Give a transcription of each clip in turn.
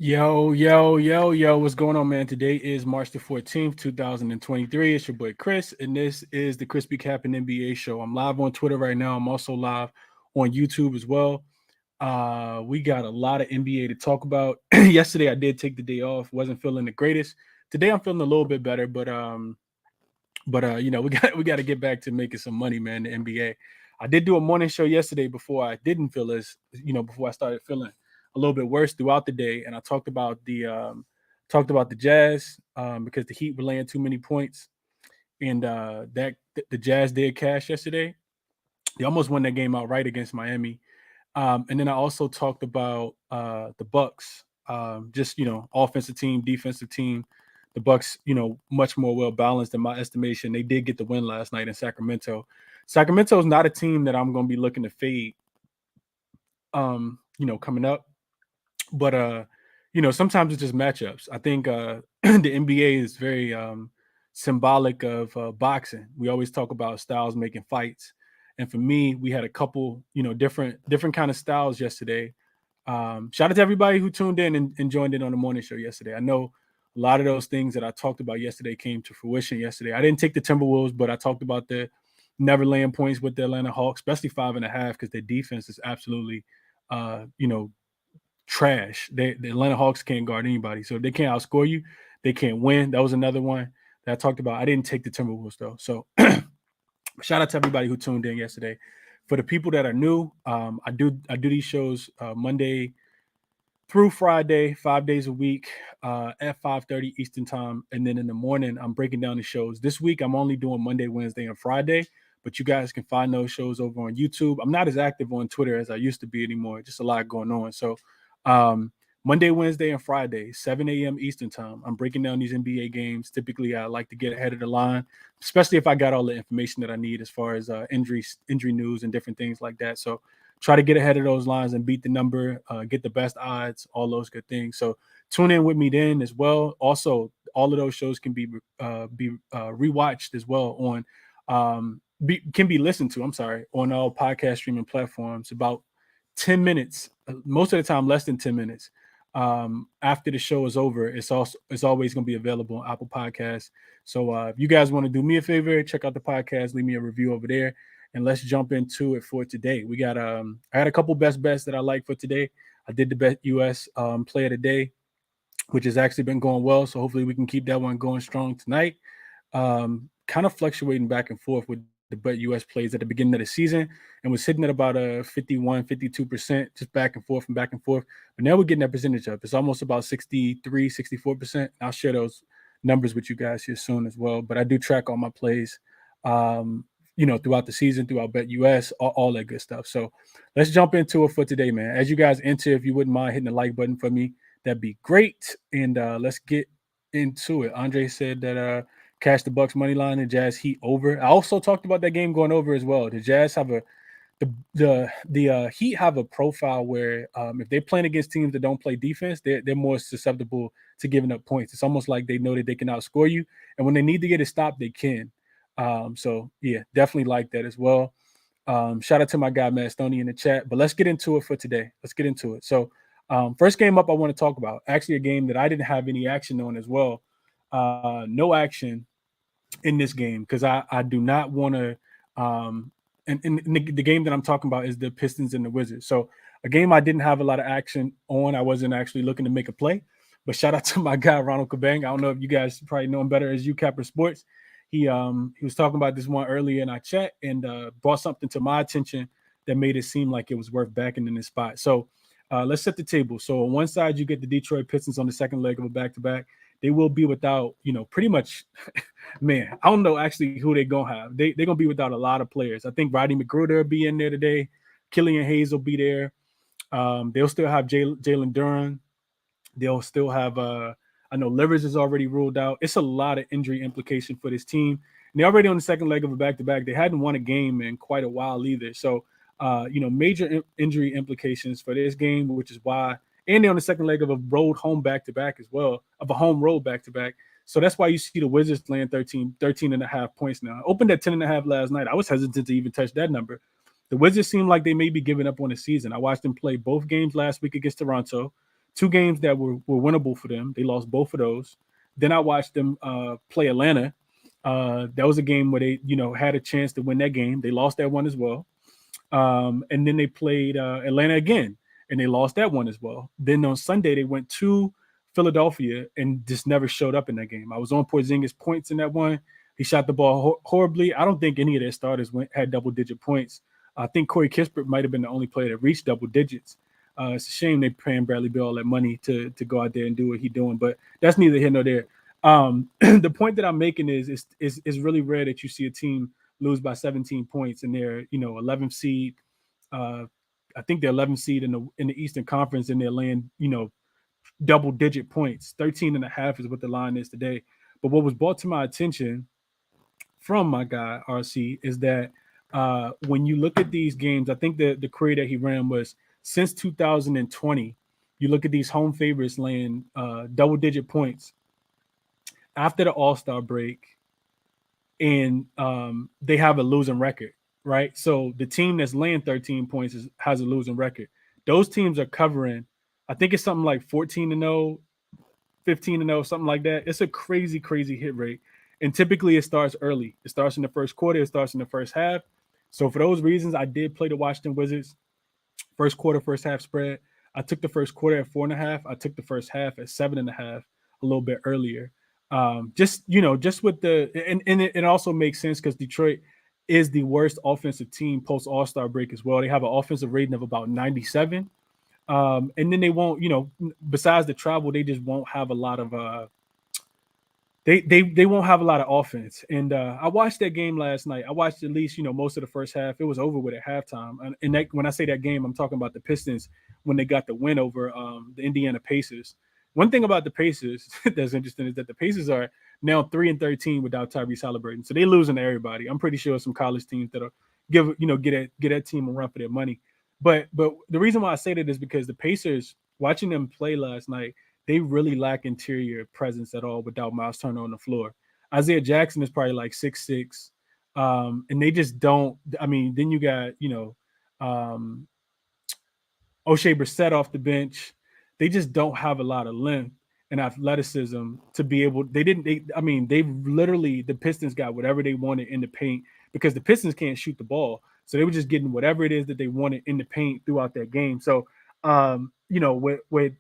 Yo, what's going on, man? Today is March the 14th, 2023. It's your boy Chris, and this is the ChrisBeCappinn NBA show. I'm live on Twitter right now. I'm also live on YouTube as well. We got a lot of NBA to talk about. Yesterday I did take the day off, wasn't feeling the greatest. Today I'm feeling a little bit better, but we got to get back to making some money, man. The NBA. I did do a morning show yesterday before I didn't feel as before I started feeling a little bit worse throughout the day, and I talked about the Jazz because the Heat were laying too many points, and that the Jazz did cash yesterday. They almost won that game outright against Miami, and then I also talked about the Bucks, just offensive team, defensive team. The Bucks, much more well balanced in my estimation. They did get the win last night in Sacramento. Sacramento is not a team that I'm going to be looking to fade, coming up. But sometimes it's just matchups. I think the NBA is very symbolic of boxing. We always talk about styles making fights, and for me, we had a couple, different kind of styles yesterday. Shout out to everybody who tuned in and joined in on the morning show yesterday. I know a lot of those things that I talked about yesterday came to fruition yesterday. I didn't take the Timberwolves, but I talked about the never laying points with the Atlanta Hawks, especially 5.5, because their defense is absolutely, uh, you know, trash. The Atlanta Hawks can't guard anybody, so if they can't outscore you, they can't win. That was another one that I talked about. I didn't take the Timberwolves though, so shout out to everybody who tuned in yesterday. For the people that are new, I do these shows Monday through Friday, 5 days a week, at 5:30 Eastern time, and then in the morning I'm breaking down the shows. This week I'm only doing Monday, Wednesday, and Friday, but you guys can find those shows over on YouTube. I'm not as active on Twitter as I used to be anymore. Just a lot going on. So um, Monday, Wednesday, and Friday, 7 a.m. Eastern time, I'm breaking down these NBA games. Typically, I like to get ahead of the line, especially if I got all the information that I need as far as injury news, and different things like that. So try to get ahead of those lines and beat the number, get the best odds, all those good things. So tune in with me then as well. Also, all of those shows can be rewatched as well on can be listened to. I'm sorry, on all podcast streaming platforms. About 10 minutes, most of the time less than 10 minutes after the show is over. It's always going to be available on Apple Podcasts. So if you guys want to do me a favor, check out the podcast, leave me a review over there, and let's jump into it for today. We got I had a couple best bets that I like for today. I did the bet US play of the day, which has actually been going well. So hopefully we can keep that one going strong tonight. Kind of fluctuating back and forth with the bet US plays at the beginning of the season, and was sitting at about a 51, 52%, just back and forth and back and forth. But now we're getting that percentage up. It's almost about 63, 64%. I'll share those numbers with you guys here soon as well. But I do track all my plays. Throughout the season, throughout Bet US, all that good stuff. So let's jump into it for today, man. As you guys enter, if you wouldn't mind hitting the like button for me, that'd be great. And let's get into it. Andre said that cash the Bucks money line and Jazz Heat over. I also talked about that game going over as well. The Jazz have the Heat have a profile where if they're playing against teams that don't play defense, they're more susceptible to giving up points. It's almost like they know that they can outscore you, and when they need to get it stopped, they can. So yeah, definitely like that as well. Shout out to my guy Matt Stoney in the chat. But let's get into it for today. Let's get into it. So first game up I want to talk about, actually a game that I didn't have any action on as well. No action in this game because I do not want to. And the game that I'm talking about is the Pistons and the Wizards. So a game I didn't have a lot of action on. I wasn't actually looking to make a play. But shout out to my guy Ronald Kabang. I don't know if you guys probably know him better as UCapper Sports. He was talking about this one earlier in our chat and brought something to my attention that made it seem like it was worth backing in this spot. So let's set the table. So on one side, you get the Detroit Pistons on the second leg of a back-to-back. They will be without, pretty much, man, I don't know actually who they're going to have. They're going to be without a lot of players. I think Rodney McGruder will be in there today. Killian Hayes will be there. They'll still have Jalen Duran. They'll still have I know Livers is already ruled out. It's a lot of injury implication for this team. And they're already on the second leg of a back-to-back. They hadn't won a game in quite a while either. So, major injury implications for this game, which is why – and they're on the second leg of a road home back-to-back as well, of a home road back-to-back. So that's why you see the Wizards laying 13 and a half points now. Opened at 10 and a half last night. I was hesitant to even touch that number. The Wizards seem like they may be giving up on the season. I watched them play both games last week against Toronto. two games that were winnable for them. They lost both of those. Then I watched them play Atlanta. That was a game where they, had a chance to win that game. They lost that one as well. And then they played Atlanta again, and they lost that one as well. Then on Sunday they went to Philadelphia and just never showed up in that game. I was on Porzingis points in that one. He shot the ball horribly. I don't think any of their starters had double-digit points. I think Corey Kispert might have been the only player that reached double digits. It's a shame they're paying Bradley Beal all that money to go out there and do what he's doing, but that's neither here nor there. The point that I'm making is it's really rare that you see a team lose by 17 points and they're 11th seed. I think they're 11th seed in the Eastern Conference, and they're laying double digit points. 13.5 is what the line is today. But what was brought to my attention from my guy RC is that when you look at these games, I think the career that he ran was since 2020. You look at these home favorites laying double digit points after the All-Star break, and they have a losing record, right? So the team that's laying 13 points has a losing record. Those teams are covering, I think it's something like 14-0, 15-0, something like that. It's a crazy, crazy hit rate. And typically it starts early. It starts in the first quarter. It starts in the first half. So for those reasons, I did play the Washington Wizards first quarter, first half spread. I took the first quarter at 4.5. I took the first half at 7.5 a little bit earlier. Just with and it also makes sense because Detroit is the worst offensive team post All-Star break as well. They have an offensive rating of about 97. And then they won't, besides the travel, they just won't have a lot of they won't have a lot of offense. And I watched that game last night. I watched at least, most of the first half. It was over with at halftime. And that, when I say that game, I'm talking about the Pistons when they got the win over the Indiana Pacers. One thing about the Pacers that's interesting is that the Pacers are now 3-13 without Tyrese Halliburton. So they're losing to everybody. I'm pretty sure some college teams that'll get that team a run for their money. But the reason why I say that is because the Pacers, watching them play last night, they really lack interior presence at all without Miles Turner on the floor. Isaiah Jackson is probably like 6'6", and they just don't. I mean, then you got O'Shea Brissett off the bench. They just don't have a lot of length and athleticism to be able. They literally, the Pistons got whatever they wanted in the paint because the Pistons can't shoot the ball, so they were just getting whatever it is that they wanted in the paint throughout that game. So, with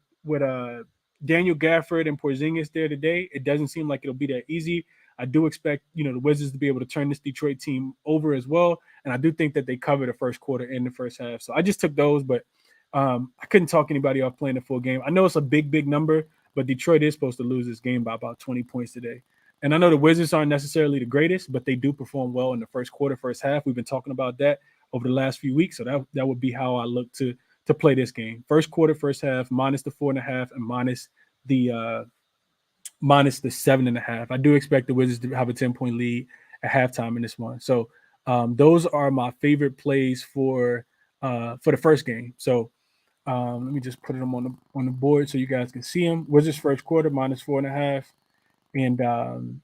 Daniel Gafford and Porzingis there today, it doesn't seem like it'll be that easy. I do expect, the Wizards to be able to turn this Detroit team over as well. And I do think that they cover the first quarter and the first half. So I just took those, but I couldn't talk anybody off playing the full game. I know it's a big, big number, but Detroit is supposed to lose this game by about 20 points today. And I know the Wizards aren't necessarily the greatest, but they do perform well in the first quarter, first half. We've been talking about that over the last few weeks. So that would be how I look to play this game. First quarter, first half, minus the 4.5 and minus the 7.5. I do expect the Wizards to have a 10-point lead at halftime in this one. So those are my favorite plays for the first game. So let me just put them on the board so you guys can see them. Wizards first quarter minus 4.5, and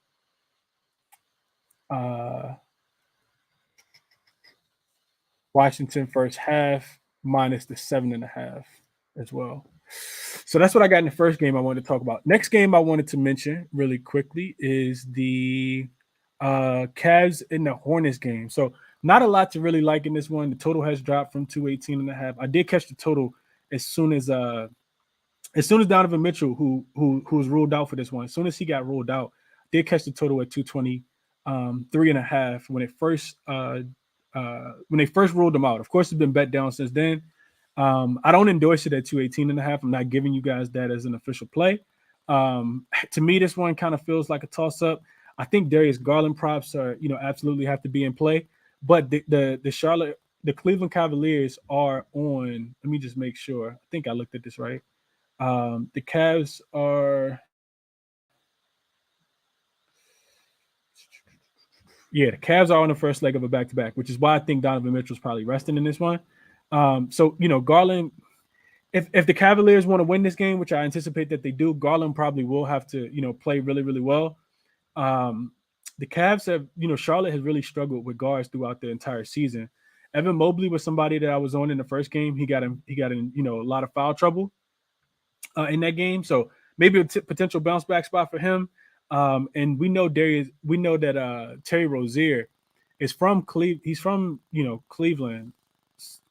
Washington first half minus the 7.5 as well. So that's what I got in the first game I wanted to talk about. Next game I wanted to mention really quickly is the Cavs and the Hornets game. So not a lot to really like in this one. The total has dropped from 218.5. I did catch the total as soon as Donovan Mitchell, who was ruled out for this one, as soon as he got ruled out, did catch the total at 223.5 when they first ruled him out. Of course, it's been bet down since then. I don't endorse it at 218.5. I'm not giving you guys that as an official play. To me, this one kind of feels like a toss-up. I think Darius Garland props are, absolutely have to be in play. But the Cleveland Cavaliers are on. Let me just make sure. I think I looked at this right. The Cavs are. Yeah, the Cavs are on the first leg of a back-to-back, which is why I think Donovan Mitchell's probably resting in this one. So, Garland, if the Cavaliers want to win this game, which I anticipate that they do, Garland probably will have to, play really, really well. The Cavs have, Charlotte has really struggled with guards throughout the entire season. Evan Mobley was somebody that I was on in the first game. He got in, a lot of foul trouble. in that game. So maybe a potential bounce back spot for him. And we know that Terry Rozier is from Cleveland. He's from Cleveland.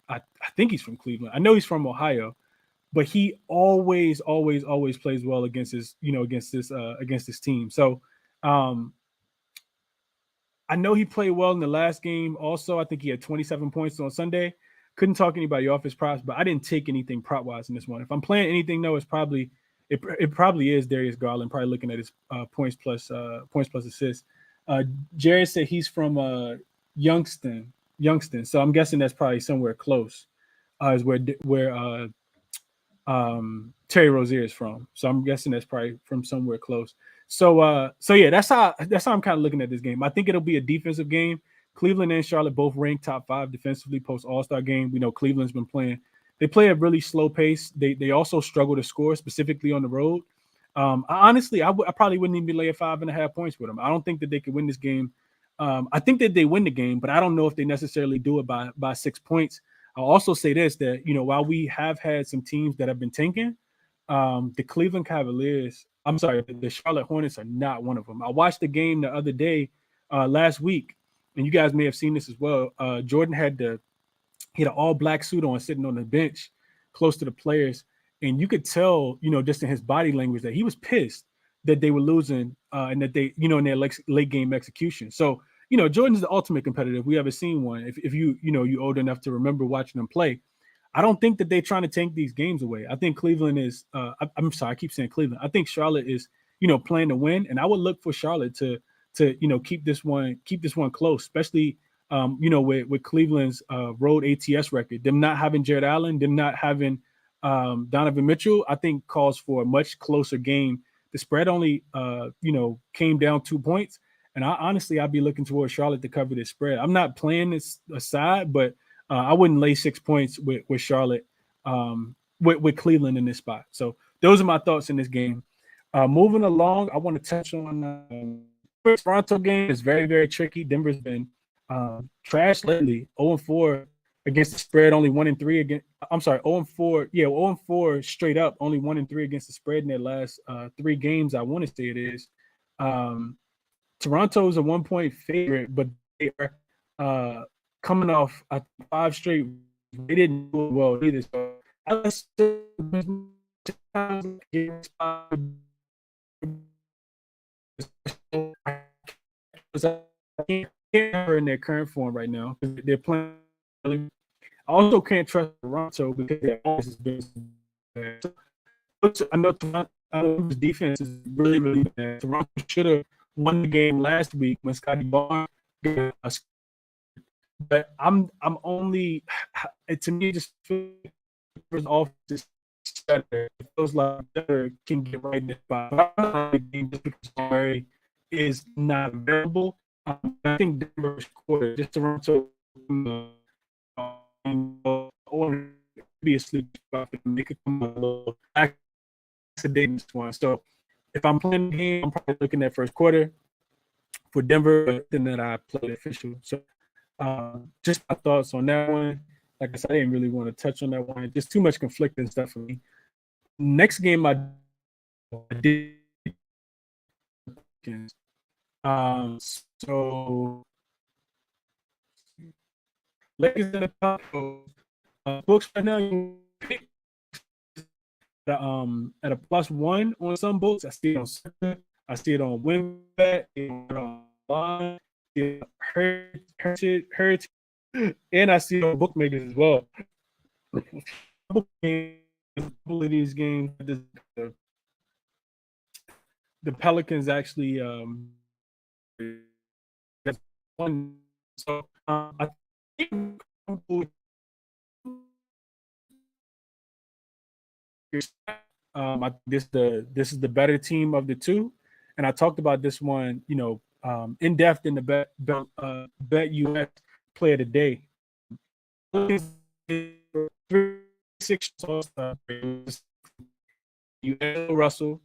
I think he's from Cleveland. I know he's from Ohio, but he always plays well against this team. So um, I know he played well in the last game. Also, I think he had 27 points on Sunday. Couldn't talk anybody off his props, but I didn't take anything prop wise in this one. If I'm playing anything, though, it probably is Darius Garland. Probably looking at his points plus assists. Jared said he's from Youngston, so I'm guessing that's probably somewhere close. Is where Terry Rozier is from. So I'm guessing that's probably from somewhere close. So yeah, that's how I'm kind of looking at this game. I think it'll be a defensive game. Cleveland and Charlotte both ranked top 5 defensively post All-Star game. We know Cleveland's been playing. They play at a really slow pace. They also struggle to score, specifically on the road. I probably wouldn't even lay 5.5 points with them. I don't think that they could win this game. I think that they win the game, but I don't know if they necessarily do it by 6 points. I'll also say this, that while we have had some teams that have been tanking, the Cleveland Cavaliers, I'm sorry, the Charlotte Hornets are not one of them. I watched the game the other day, last week, and you guys may have seen this as well. Jordan had an all-black suit on, sitting on the bench close to the players, and you could tell, just in his body language, that he was pissed that they were losing, and that they, in their late game execution. So, Jordan's the ultimate competitor if we ever seen one. If you old enough to remember watching them play. I don't think that they're trying to tank these games away. I think Cleveland is. I'm sorry, I keep saying Cleveland. I think Charlotte is, playing to win, and I would look for Charlotte to keep this one close, especially with Cleveland's road ATS record. Them not having Jared Allen, them not having Donovan Mitchell, I think calls for a much closer game. The spread only came down 2 points, and I'd be looking towards Charlotte to cover this spread. I'm not playing this aside, but I wouldn't lay 6 points with Charlotte, with Cleveland in this spot. So those are my thoughts in this game. Moving along, I want to touch on Toronto game. Is very, very tricky. Denver's been trash lately. 0-4 against the spread, only 1-3 against. I'm sorry, 0-4. Yeah, 0-4 straight up, only 1-3 against the spread in their last 3 games. I want to say it is. Toronto is a 1-point favorite, but they are coming off 5 straight. They didn't do it well either. So in their current form right now. They're playing. I also can't trust Toronto because their offense has been bad. I know Toronto's defense is really, really bad. Toronto should have won the game last week when Scotty Barnes got a. But I'm only, to me, just feels off this better. It feels like better can get right in this spot. Just because Murray is not available, I think Denver's quarter just Toronto or be a sleep spot for them. They could come a little accident this one. So if I'm playing the game, I'm probably looking at first quarter for Denver, but then that I play the official. So just my thoughts on that one. Like I said, I didn't really want to touch on that one. Just too much conflicting stuff for me. Next game I did. So Lakers in the top books right now. You pick at a +1 on some books. I see it on Circa. I see it on WinBet. On Heritage, and I see it on bookmakers as well. A couple of these games, the Pelicans actually won. So I think this is the better team of the two, and I talked about this one, in depth in the Bet US Player of the Day. 6 Russell,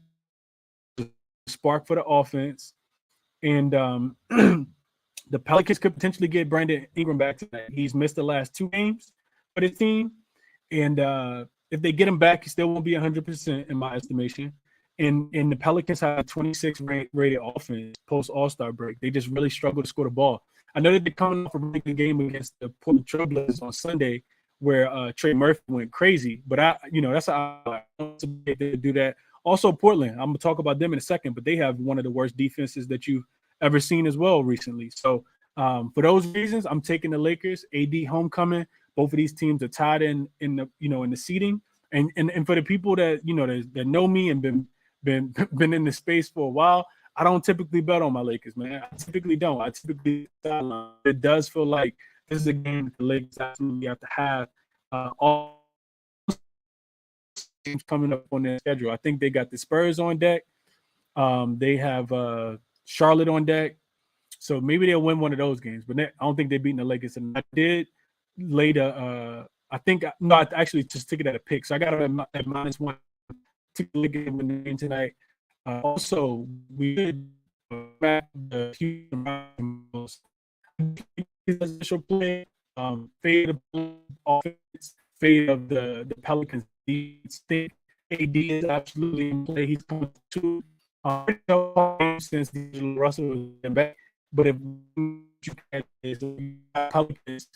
spark for the offense, and the Pelicans could potentially get Brandon Ingram back tonight. He's missed the last 2 games for the team, and if they get him back, he still won't be 100% in my estimation. And the Pelicans have a 26 rated offense post All-Star break. They just really struggle to score the ball. I know that they're coming off a really good game against the Portland Trailblazers on Sunday, where Trey Murphy went crazy. But that's how I want to do that. Also, Portland, I'm gonna talk about them in a second, but they have one of the worst defenses that you've ever seen as well recently. So for those reasons, I'm taking the Lakers. AD homecoming. Both of these teams are tied in the seeding. And for the people that that know me and been in the space for a while, I don't typically bet on my Lakers, man. I typically don't. I typically it does feel like this is a game that the Lakers absolutely have to have all teams coming up on their schedule. I think they got the Spurs on deck. They have Charlotte on deck. So maybe they'll win one of those games, but I don't think they're beating the Lakers. And I did later. I actually just took it at a pick. So I got it at -1. Took the Lakers win the game tonight. Also, we did the Houston Rockets initial play, fade of the offense, fade of the Pelicans. Think AD is absolutely in play. He's coming to since Russell was back. But if you can is Pelicans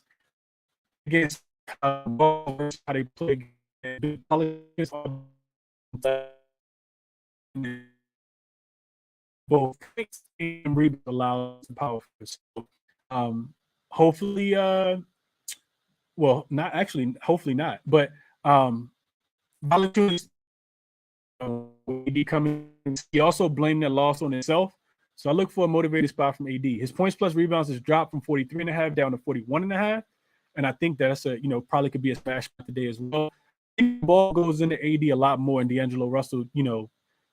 against how they play, the Pelicans both and rebound allows the power. So, hopefully, well, not actually, hopefully not, but Valanciunas coming. He also blamed that loss on himself. So I look for a motivated spot from AD. His points plus rebounds has dropped from 43.5 down to 41.5. And I think that's probably could be a smash today as well. The ball goes into AD a lot more, and D'Angelo Russell,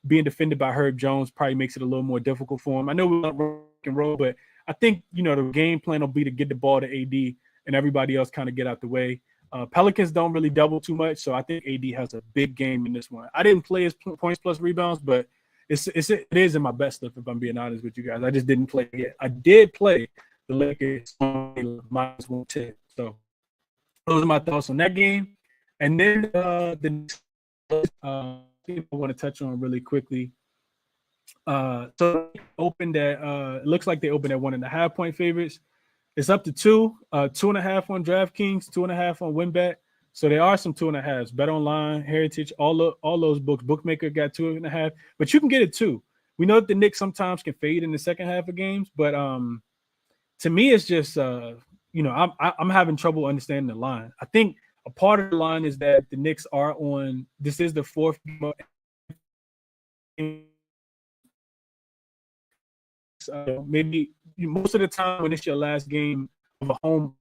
being defended by Herb Jones probably makes it a little more difficult for him. I know we don't rock and roll, but I think, the game plan will be to get the ball to AD and everybody else kind of get out the way. Pelicans don't really double too much, so I think AD has a big game in this one. I didn't play his points plus rebounds, but it is in my bet slip, if I'm being honest with you guys. I just didn't play it yet. I did play the Lakers -110. So those are my thoughts on that game. And then the I want to touch on really quickly. So opened at it looks like they opened at 1.5 point favorites. It's up to 2, 2.5 on DraftKings, 2.5 on WinBet. So there are some 2.5s. Bet Online, Heritage, all those books. Bookmaker got 2.5, but you can get it too. We know that the Knicks sometimes can fade in the second half of games, but to me, it's just I'm having trouble understanding the line. I think a part of the line is that the Knicks are on. This is the fourth game. Maybe most of the time when it's your last game of a home,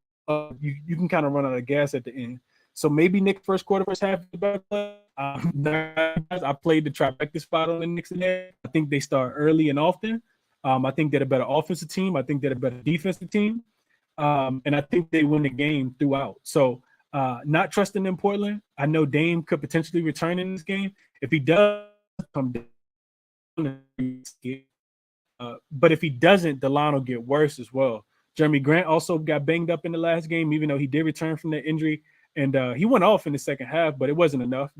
you can kind of run out of gas at the end. So maybe Knicks first quarter, first half is better. I played the trifecta spot on the Knicks today. I think they start early and often. I think they're a better offensive team. I think they're a better defensive team. And I think they win the game throughout. So not trusting in Portland. I know Dame could potentially return in this game. If he does come down, but if he doesn't, the line will get worse as well. Jeremy Grant also got banged up in the last game, even though he did return from that injury. And he went off in the second half, but it wasn't enough.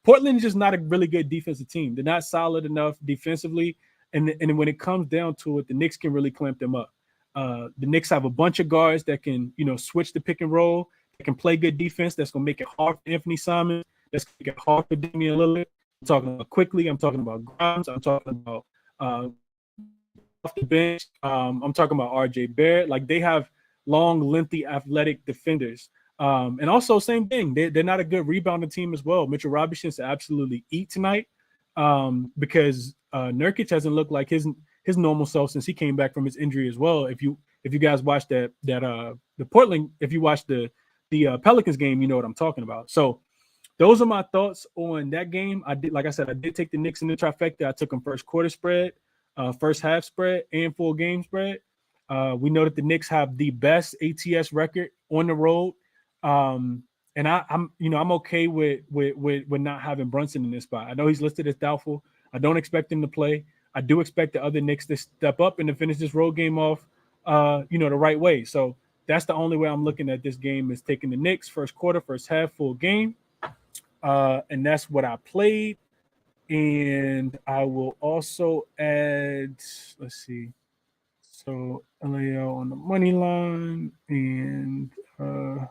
Portland is just not a really good defensive team. They're not solid enough defensively. And when it comes down to it, the Knicks can really clamp them up. The Knicks have a bunch of guards that can, switch the pick and roll. They can play good defense. That's going to make it hard for Anthony Simons. That's going to make it hard for Damian Lillard. I'm talking about Quickly. I'm talking about Grimes. I'm talking about off the bench. I'm talking about RJ Barrett. Like, they have long, lengthy, athletic defenders. And also, same thing. They're not a good rebounding team as well. Mitchell Robinson's absolutely eat tonight because Nurkic hasn't looked like his normal self since he came back from his injury as well. If you guys watched the Portland, if you watched the Pelicans game, you know what I'm talking about. So those are my thoughts on that game. I did take the Knicks in the trifecta. I took them first quarter spread, first half spread, and full game spread. We know that the Knicks have the best ATS record on the road. And I'm okay with not having Brunson in this spot. I know he's listed as doubtful. I don't expect him to play. I do expect the other Knicks to step up and to finish this road game off, the right way. So that's the only way I'm looking at this game is taking the Knicks first quarter, first half, full game. and that's what I played. And I will also add, let's see, so LAL on the money line, and I'm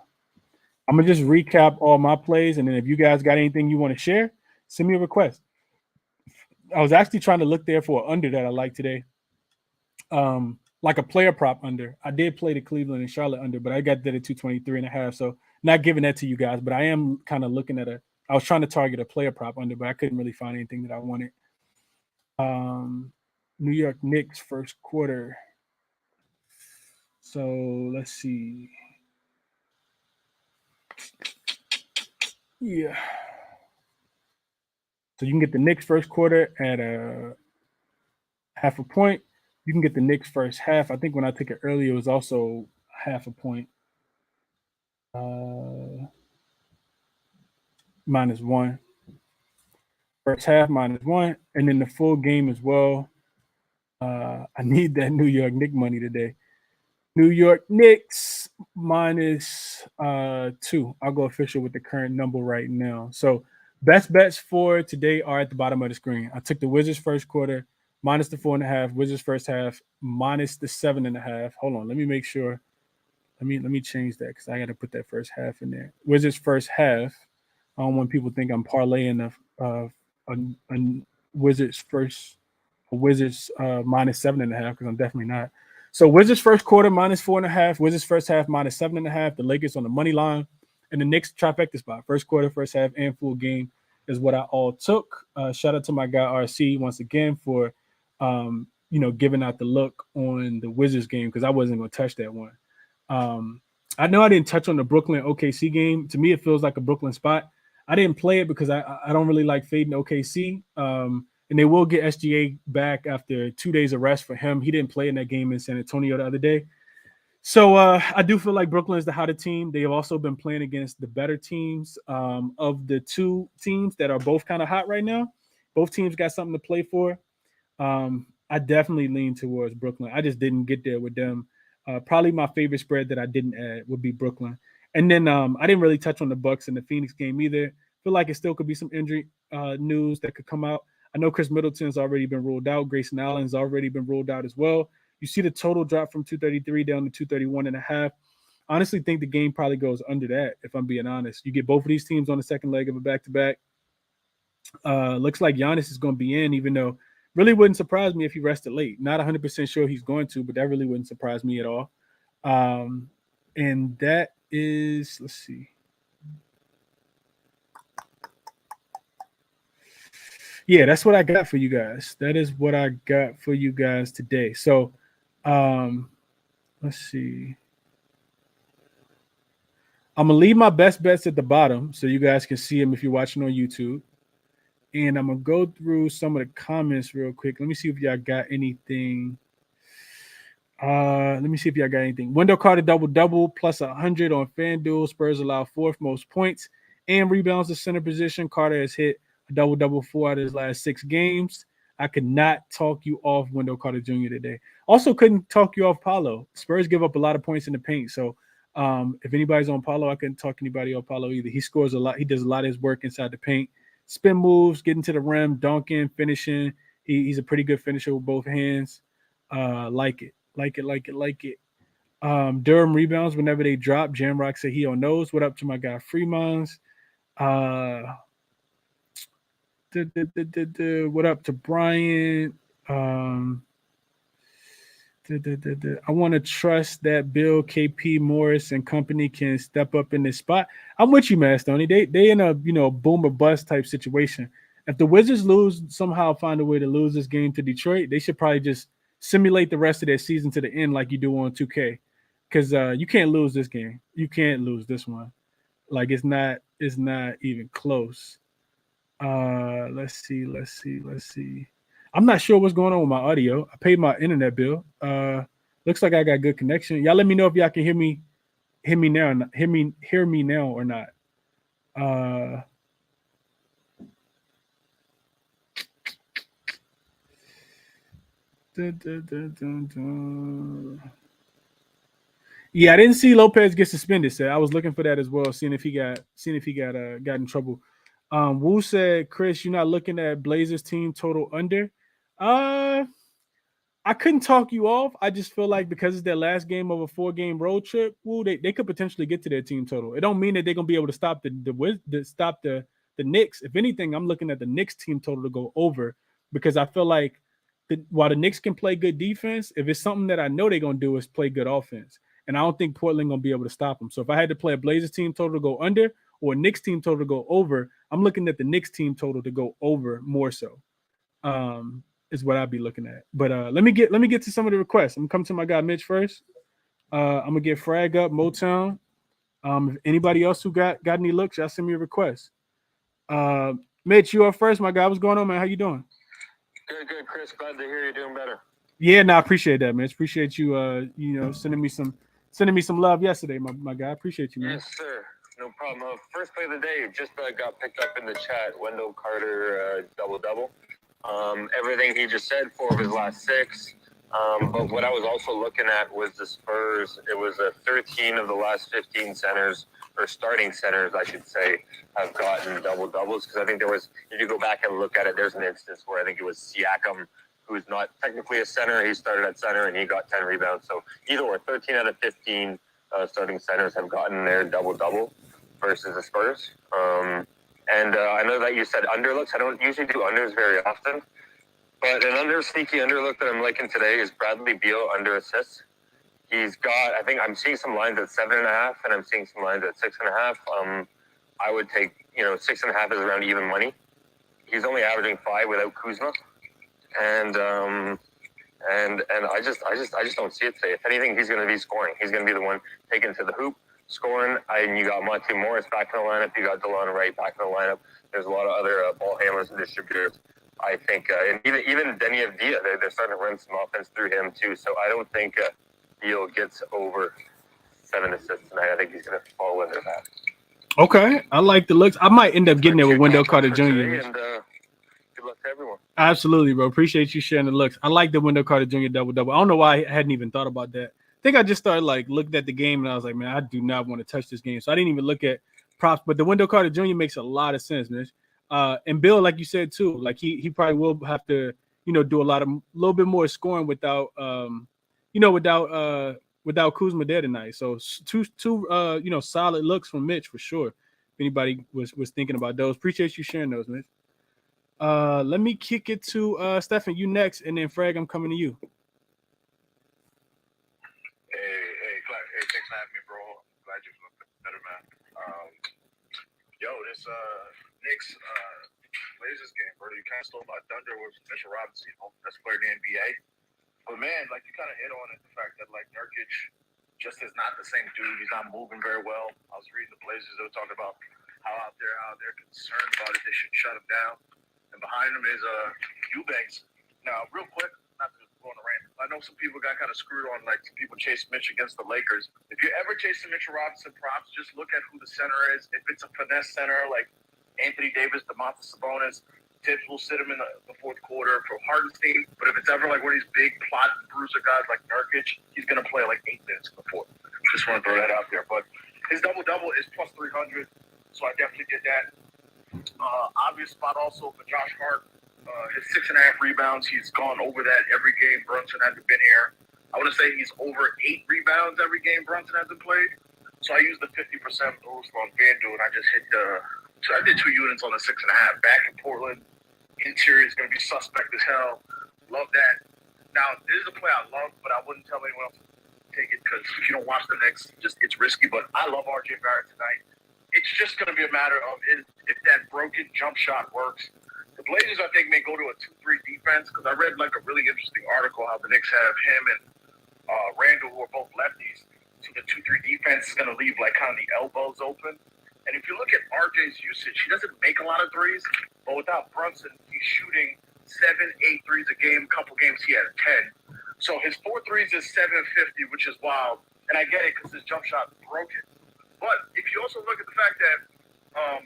gonna just recap all my plays, and then if you guys got anything you want to share, send me a request. I was actually trying to look there for an under that I like today, like a player prop under. I did play the Cleveland and Charlotte under, but I got that at 223.5. So not giving that to you guys, but I am kind of looking at I was trying to target a player prop under, but I couldn't really find anything that I wanted. New York Knicks first quarter. So let's see. Yeah. So you can get the Knicks first quarter at a half a point. You can get the Knicks first half. I think when I took it earlier, it was also half a point. -1. First half -1, and then the full game as well. I need that New York Knicks money today. New York Knicks -2. I'll go official with the current number right now. So best bets for today are at the bottom of the screen. I took the Wizards first quarter minus the 4.5, Wizards first half minus the 7.5. Hold on, let me make sure. Let me change that because I got to put that first half in there. Wizards first half. I don't want people to think I'm parlaying a Wizards first, a Wizards -7.5 because I'm definitely not. So Wizards first quarter -4.5, Wizards first half -7.5. The Lakers on the money line, and the Knicks trifecta spot. First quarter, first half, and full game is what I all took. Shout out to my guy RC once again for giving out the look on the Wizards game because I wasn't going to touch that one. I know I didn't touch on the Brooklyn OKC game. To me, it feels like a Brooklyn spot. I didn't play it because I don't really like fading OKC. And they will get SGA back after 2 days of rest for him. He didn't play in that game in San Antonio the other day. So I do feel like Brooklyn is the hotter team. They have also been playing against the better teams of the two teams that are both kind of hot right now. Both teams got something to play for. I definitely lean towards Brooklyn. I just didn't get there with them. Probably my favorite spread that I didn't add would be Brooklyn. And then I didn't really touch on the Bucks and the Phoenix game either. Feel like it still could be some injury news that could come out. I know Chris Middleton's already been ruled out. Grayson Allen's already been ruled out as well. You see the total drop from 233 down to 231.5. Honestly, think the game probably goes under that, if I'm being honest. You get both of these teams on the second leg of a back-to-back. Looks like Giannis is going to be in, even though really wouldn't surprise me if he rested late. Not 100% sure he's going to, but that really wouldn't surprise me at all. And that is, let's see. Yeah, that's what I got for you guys. That is what I got for you guys today. So, let's see. I'm going to leave my best bets at the bottom so you guys can see them if you're watching on YouTube. And I'm going to go through some of the comments real quick. Let me see if y'all got anything. Wendell Carter double-double plus 100 on FanDuel. Spurs allow fourth most points and rebounds to center position. Carter has hit a double-double 4 out of his last 6 games. I could not talk you off Wendell Carter Jr. today. Also couldn't talk you off Paolo. Spurs give up a lot of points in the paint. So if anybody's on Paolo, I couldn't talk anybody off Paolo either. He scores a lot. He does a lot of his work inside the paint. Spin moves, getting to the rim, dunking, finishing. He's a pretty good finisher with both hands. Like it. Durham rebounds whenever they drop. Jamrock said he on those. What up to my guy Fremons? What up to Brian? I want to trust that Bill, KP, Morris, and company can step up in this spot. I'm with you, man, Stoney. They in a boom or bust type situation. If the Wizards somehow find a way to lose this game to Detroit, they should probably just simulate the rest of their season to the end like you do on 2K, because you can't lose this game. You can't lose this one. Like it's not even close. Let's see. I'm not sure what's going on with my audio. I paid my internet bill. Looks like I got good connection. Y'all let me know if y'all can hear me now or not. Yeah, I didn't see Lopez get suspended. So I was looking for that as well, seeing if he got in trouble. Wu said, Chris, you're not looking at Blazers team total under. Uh, I couldn't talk you off. I just feel like because it's their last game of a 4-game road trip, well, they could potentially get to their team total. It don't mean that they're gonna be able to stop the Knicks. If anything, I'm looking at the Knicks team total to go over because I feel like while the Knicks can play good defense, if it's something that I know they're gonna do is play good offense, and I don't think Portland gonna be able to stop them. So if I had to play a Blazers team total to go under or a Knicks team total to go over, I'm looking at the Knicks team total to go over more so. Is what I'd be looking at. But let me get to some of the requests. I'm gonna come to my guy Mitch first. I'm gonna get Frag up, Motown. If anybody else who got any looks, y'all send me a request. Mitch, you up first, my guy. What's going on, man? How you doing? Good, Chris. Glad to hear you're doing better. Yeah, no, I appreciate that, Mitch. Appreciate you sending me some love yesterday, my guy. Appreciate you, man. Yes, sir. No problem. First play of the day just got picked up in the chat. Wendell Carter double. Everything he just said, 4 of his last 6. But what I was also looking at was the Spurs. It was 13 of the last 15 centers, or starting centers, I should say, have gotten double-doubles. Because I think there was, if you go back and look at it, there's an instance where I think it was Siakam, who's not technically a center. He started at center, and he got 10 rebounds. So either way, 13 out of 15 starting centers have gotten their double-double versus the Spurs. And I know that you said underlooks. I don't usually do unders very often. But an sneaky underlook that I'm liking today is Bradley Beal under assists. He's got, I think I'm seeing some lines at 7.5, and I'm seeing some lines at 6.5. I would take, 6.5 is around even money. He's only averaging 5 without Kuzma, and I just don't see it today. If anything, he's going to be scoring. He's going to be the one taken to the hoop, scoring. And you got Monte Morris back in the lineup. You got DeLon Wright back in the lineup. There's a lot of other ball handlers and distributors. I think, and even Denny Avdia, they're starting to run some offense through him too. So I don't think Beal gets over 7 assists tonight. I think he's going to fall under that. Okay, I like the looks. I might end up getting there with Wendell Carter Jr. And good luck to everyone. Absolutely, bro. Appreciate you sharing the looks. I like the Wendell Carter Jr. double. I don't know why I hadn't even thought about that. I think I just started looking at the game and I was like, man, I do not want to touch this game. So I didn't even look at props. But the Wendell Carter Jr. makes a lot of sense, man. And Bill, like you said too, like he probably will have to, do a little bit more scoring without Kuzma there tonight. So two solid looks from Mitch for sure. If anybody was thinking about those, appreciate you sharing those, Mitch. Let me kick it to Stephen. You next, and then Frag, I'm coming to you. Hey, Clark. Hey, thanks for having me, bro. Glad you're feeling better, man. This Knicks Blazers game, bro. You kind of stole my thunder with Mitchell Robinson, best player in the NBA. But man, you kind of hit on it, the fact that Nurkic just is not the same dude. He's not moving very well. I was reading the Blazers; they were talking about how they're concerned about it. They should shut him down. And behind him is Eubanks. Now, real quick, not to go on a rant. I know some people got kind of screwed on, some people chase Mitch against the Lakers. If you're ever chasing Mitchell Robinson props, just look at who the center is. If it's a finesse center like Anthony Davis, Domantas Sabonis, Tibbs will sit him in the fourth quarter for Hardenstein. But if it's ever one of these big plot bruiser guys like Nurkic, he's going to play 8 minutes in the fourth. Just want to throw that out there. But his double-double is plus 300, so I definitely did that. Obvious spot also for Josh Hart. His 6.5 rebounds, he's gone over that every game Brunson hasn't been here. I want to say he's over 8 rebounds every game Brunson hasn't played. So I used the 50% boost on FanDuel, and I just hit so I did 2 units on the 6.5. Back in Portland, interior is going to be suspect as hell. Love that. Now, this is a play I love, but I wouldn't tell anyone else to take it because if you don't watch the Knicks, it's risky. But I love RJ Barrett tonight. It's just going to be a matter of if that broken jump shot works. The Blazers, I think, may go to a 2-3 defense because I read a really interesting article how the Knicks have him and Randall, who are both lefties. So the 2-3 defense is going to leave kind of the elbows open. And if you look at RJ's usage, he doesn't make a lot of threes, but without Brunson, he's shooting 7-8 threes a game. A couple games he had 10. So his 4 threes is 750, which is wild. And I get it because his jump shot is broken. But if you also look at the fact that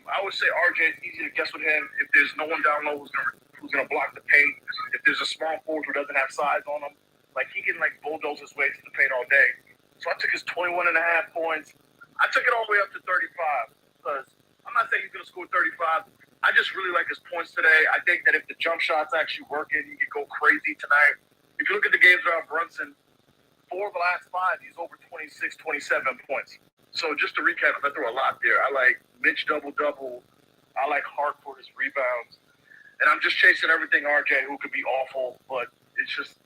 I would say RJ is easy to guess with him if there's no one down low who's gonna block the paint. If there's a small forward who doesn't have size on him, he can bulldoze his way to the paint all day. So I took his 21.5 points. I took it all the way up to 35 because I'm not saying he's gonna score 35, I just really like his points today. I think that if the jump shot's actually working, he could go crazy tonight. If you look at the games around Brunson, 4 of the last 5, he's over 26, 27 points. So just to recap, I threw a lot there. I like Mitch double-double. I like Hart for his rebounds. And I'm just chasing everything RJ, who could be awful, but it's just,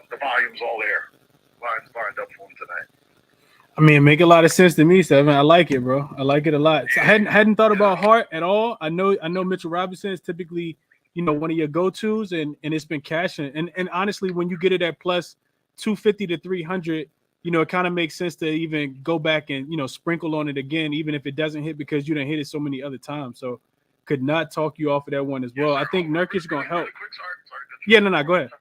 the volume's all there. Line's lined up for him tonight. I mean, it make a lot of sense to me, Seven. I like it, bro. I like it a lot. So I hadn't thought about Hart at all. I know Mitchell Robinson is typically, one of your go-tos, and it's been cashing. And honestly, when you get it at plus 250 to 300, it kind of makes sense to even go back and sprinkle on it again, even if it doesn't hit, because you didn't hit it so many other times. So could not talk you off of that one as well. I think Nurkic is gonna help. Yeah, no, go ahead.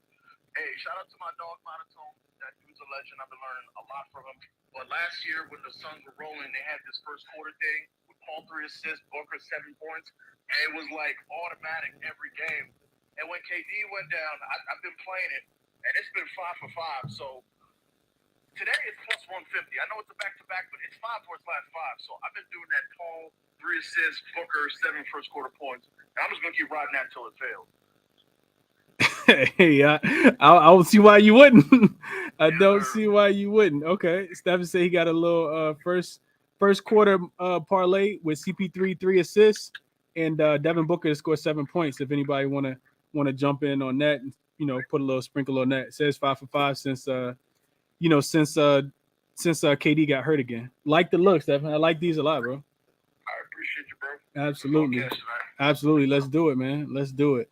Hey, shout out to my dog Monotone. That dude's a legend. I've been learning a lot from him. But last year, when the Suns were rolling, they had this first quarter thing with Paul 3 assists, Booker 7 points, and it was like automatic every game. And when KD went down, I've been playing it, and it's been 5 for 5. So today it's plus 150. I know it's a back-to-back, but it's 5 for its last 5. So I've been doing that Paul 3 assists, Booker 7 first quarter points. And I'm just gonna keep riding that until it fails. Hey, I don't see why you wouldn't. I don't see why you wouldn't. Okay, Stephen said he got a little first quarter parlay with CP3 3 assists and Devin Booker to score 7 points. If anybody want to jump in on that and put a little sprinkle on that. It says 5 for 5 since KD got hurt again. Like the looks, Stephen. I like these a lot, bro. I appreciate you, bro. Absolutely. Let's do it, man. Let's do it.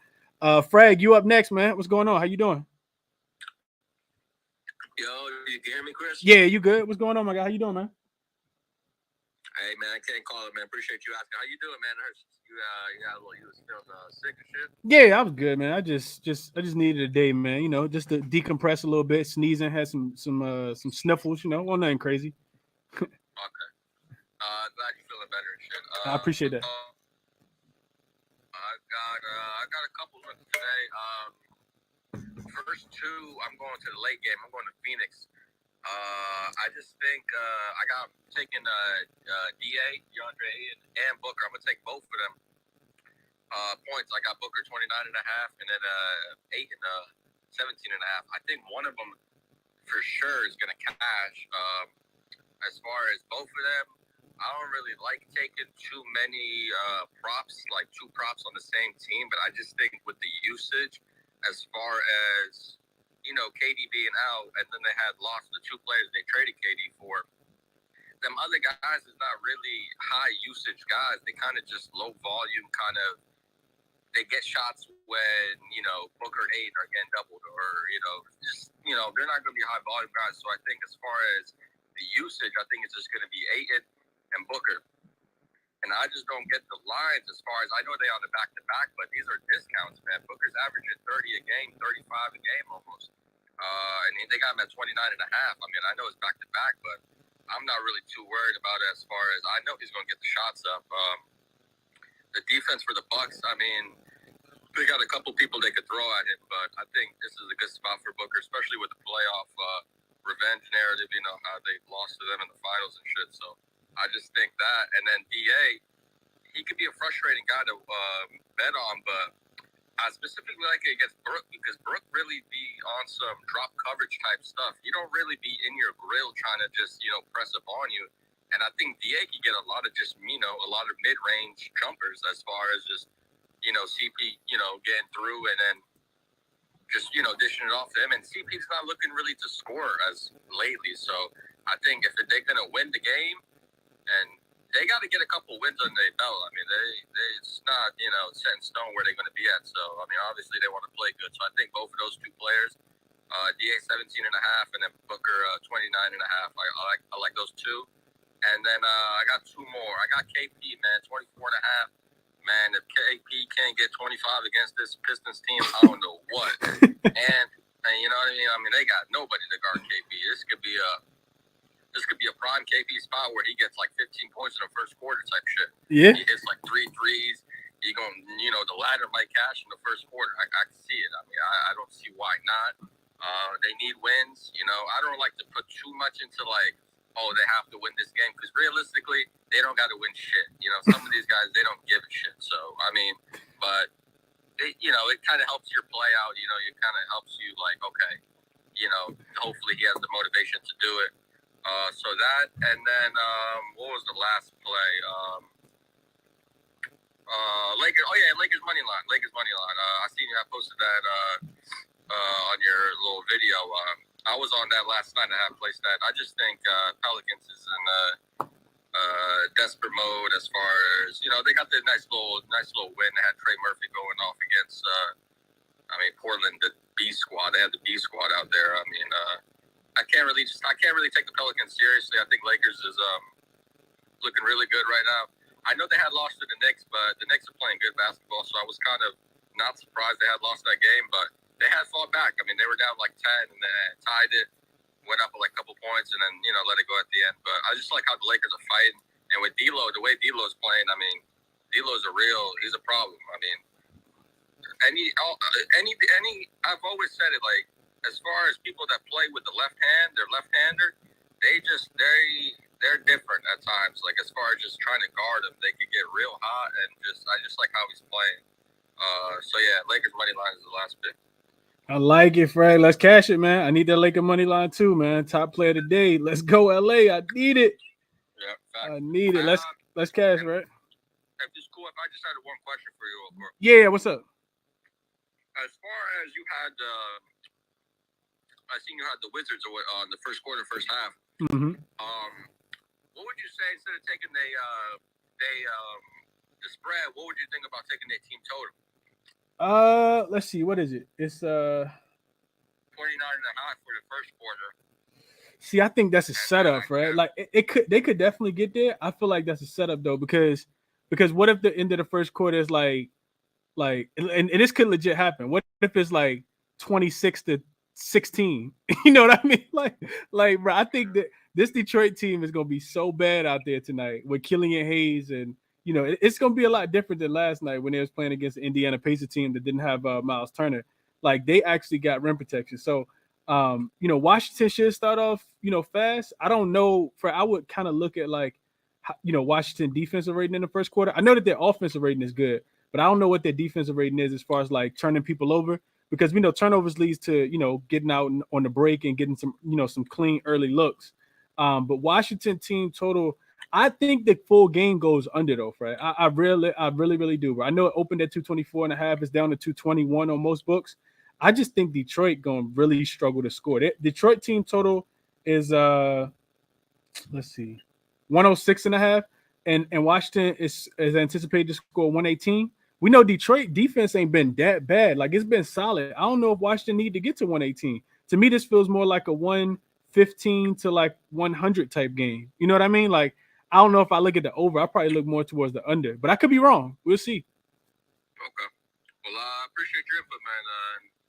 Frag, you up next, man. What's going on? How you doing? Yo, you can hear me, Chris? Yeah, you good? What's going on, my guy? How you doing, man? Hey, man, I can't call it, man. Appreciate you asking. How you doing, man? I heard you was feeling sick and shit. Yeah, I was good, man. I just needed a day, man. Just to decompress a little bit, sneezing, had some sniffles, well, nothing crazy. Okay. Glad you're feeling better and shit. I appreciate that. I got a couple of today. First 2, I'm going to the late game. I'm going to Phoenix. I just think I got taking DA, DeAndre Ayton, and Booker. I'm gonna take both of them points. I got Booker 29.5, and then Ayton 17.5. I think one of them for sure is gonna cash. As far as both of them, I don't really like taking too many props, like 2 props on the same team, but I just think with the usage, as far as KD being out, and then they had lost the 2 players they traded KD for. Them other guys is not really high usage guys. They kind of just low volume, they get shots when, Booker and Ayton are getting doubled, or, they're not going to be high volume guys. So I think as far as the usage, I think it's just going to be Ayton and Booker. And I just don't get the lines as far as, I know they on the back-to-back, but these are discounts, man. Booker's averaging 30 a game, 35 a game almost. And they got him at 29.5. I mean, I know it's back-to-back, but I'm not really too worried about it as far as, I know he's going to get the shots up. The defense for the Bucks, I mean, they got a couple people they could throw at him, but I think this is a good spot for Booker, especially with the playoff revenge narrative, how they lost to them in the finals and shit. So I just think that. And then DA, he could be a frustrating guy to bet on, but I specifically like it against Brook because Brook really be on some drop coverage type stuff. He don't really be in your grill trying to just, press up on you. And I think DA can get a lot of just, a lot of mid-range jumpers as far as just, CP, getting through and then just, dishing it off to him. And CP's not looking really to score as lately. So I think if they're going to win the game, and they got to get a couple wins on their belt. I mean, it's not, set in stone where they're going to be at. So, I mean, obviously they want to play good. So I think both of those 2 players, DA 17.5 and then Booker 29.5. I like those 2. And then I got 2 more. I got KP, man, 24.5. Man, if KP can't get 25 against this Pistons team, I don't know what. and you know what I mean? I mean, they got nobody to guard KP. This could be a prime KP spot where he gets like 15 points in the first quarter type shit. Yeah. He hits like 3 threes. He going, the ladder might cash in the first quarter. I can see it. I mean, I don't see why not. They need wins. I don't like to put too much into like oh, they have to win this game, because realistically, they don't got to win shit. You know, some of these guys, they don't give a shit. So, I mean, but, it kind of helps your play out. You know, it kind of helps you, like, okay, hopefully he has the motivation to do it. So that, and then what was the last play? Lakers. Oh yeah, Lakers money line. I seen you have posted that on your little video. I was on that last night. I have placed that. I just think Pelicans is in desperate mode as far as they got their nice little win. They had Trey Murphy going off against Portland, the B squad. They had the B squad out there. I mean, I can't really take the Pelicans seriously. I think Lakers is looking really good right now. I know they had lost to the Knicks, but the Knicks are playing good basketball, so I was kind of not surprised they had lost that game, but they had fought back. I mean, they were down like 10 and then tied it, went up like a couple points, and then, let it go at the end. But I just like how the Lakers are fighting. And with D'Lo, the way D'Lo is playing, I mean, D'Lo's he's a problem. I mean, I've always said it, like, as far as people that play with the left hand, they're left-hander, they're different at times. Like, as far as just trying to guard him, they could get real hot, and I just like how he's playing. So yeah, Lakers money line is the last pick. I like it, Fred. Let's cash it, man. I need that Laker money line too, man. Top player of the day. Let's go, LA. I need it. Yeah, fact. I need it. Let's cash, right? If it's cool, if I just had one question for you, Bro. Yeah, what's up? As far as you had, I seen you had the Wizards on the first quarter, first half. Mm-hmm. What would you say instead of taking the spread? What would you think about taking their team total? Let's see. What is it? It's 49.5 for the first quarter. See, I think that's a setup, right? Like they could definitely get there. I feel like that's a setup though, because what if the end of the first quarter is like and this could legit happen. What if it's like 26-16? You know what I mean? Like, bro, I think that this Detroit team is gonna be so bad out there tonight with Killian Hayes, and it's gonna be a lot different than last night when they was playing against the Indiana Pacers team that didn't have Miles Turner. Like, they actually got rim protection. So Washington should start off fast. I don't know. I would kind of look at Washington defensive rating in the first quarter. I know that their offensive rating is good, but I don't know what their defensive rating is as far as like turning people over, because we know turnovers leads to getting out on the break and getting some some clean early looks. But Washington team total, I think the full game goes under though, Fred. I really do. Bro. I know it opened at 224.5. It's down to 221 on most books. I just think Detroit going to really struggle to score. Detroit team total is let's see, 106.5, and Washington is anticipated to score 118. We know Detroit defense ain't been that bad. Like, it's been solid. I don't know if Washington need to get to 118. To me, this feels more like a 115 to like 100 type game. You know what I mean? Like, I don't know if I look at the over. I probably look more towards the under, but I could be wrong. We'll see. Okay. Well, I appreciate your input, man.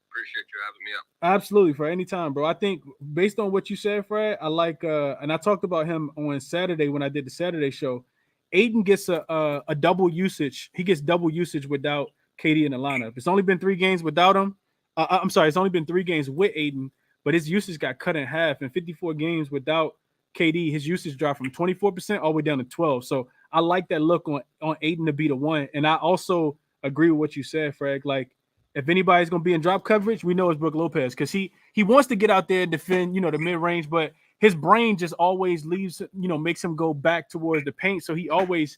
Appreciate you having me up. Absolutely, Fred. Anytime, bro. I think based on what you said, Fred, I like and I talked about him on Saturday when I did the Saturday show. Aiden gets a double usage. He gets double usage without KD in the lineup. It's only been 3 games without him. I'm sorry, it's only been 3 games with Aiden, but his usage got cut in half. In 54 games without KD, his usage dropped from 24% all the way down to 12. So I like that look on Aiden to be the one. And I also agree with what you said, Fred. Like, if anybody's going to be in drop coverage, we know it's Brook Lopez, because he wants to get out there and defend, the mid-range, but his brain just always leaves, makes him go back towards the paint. So he always,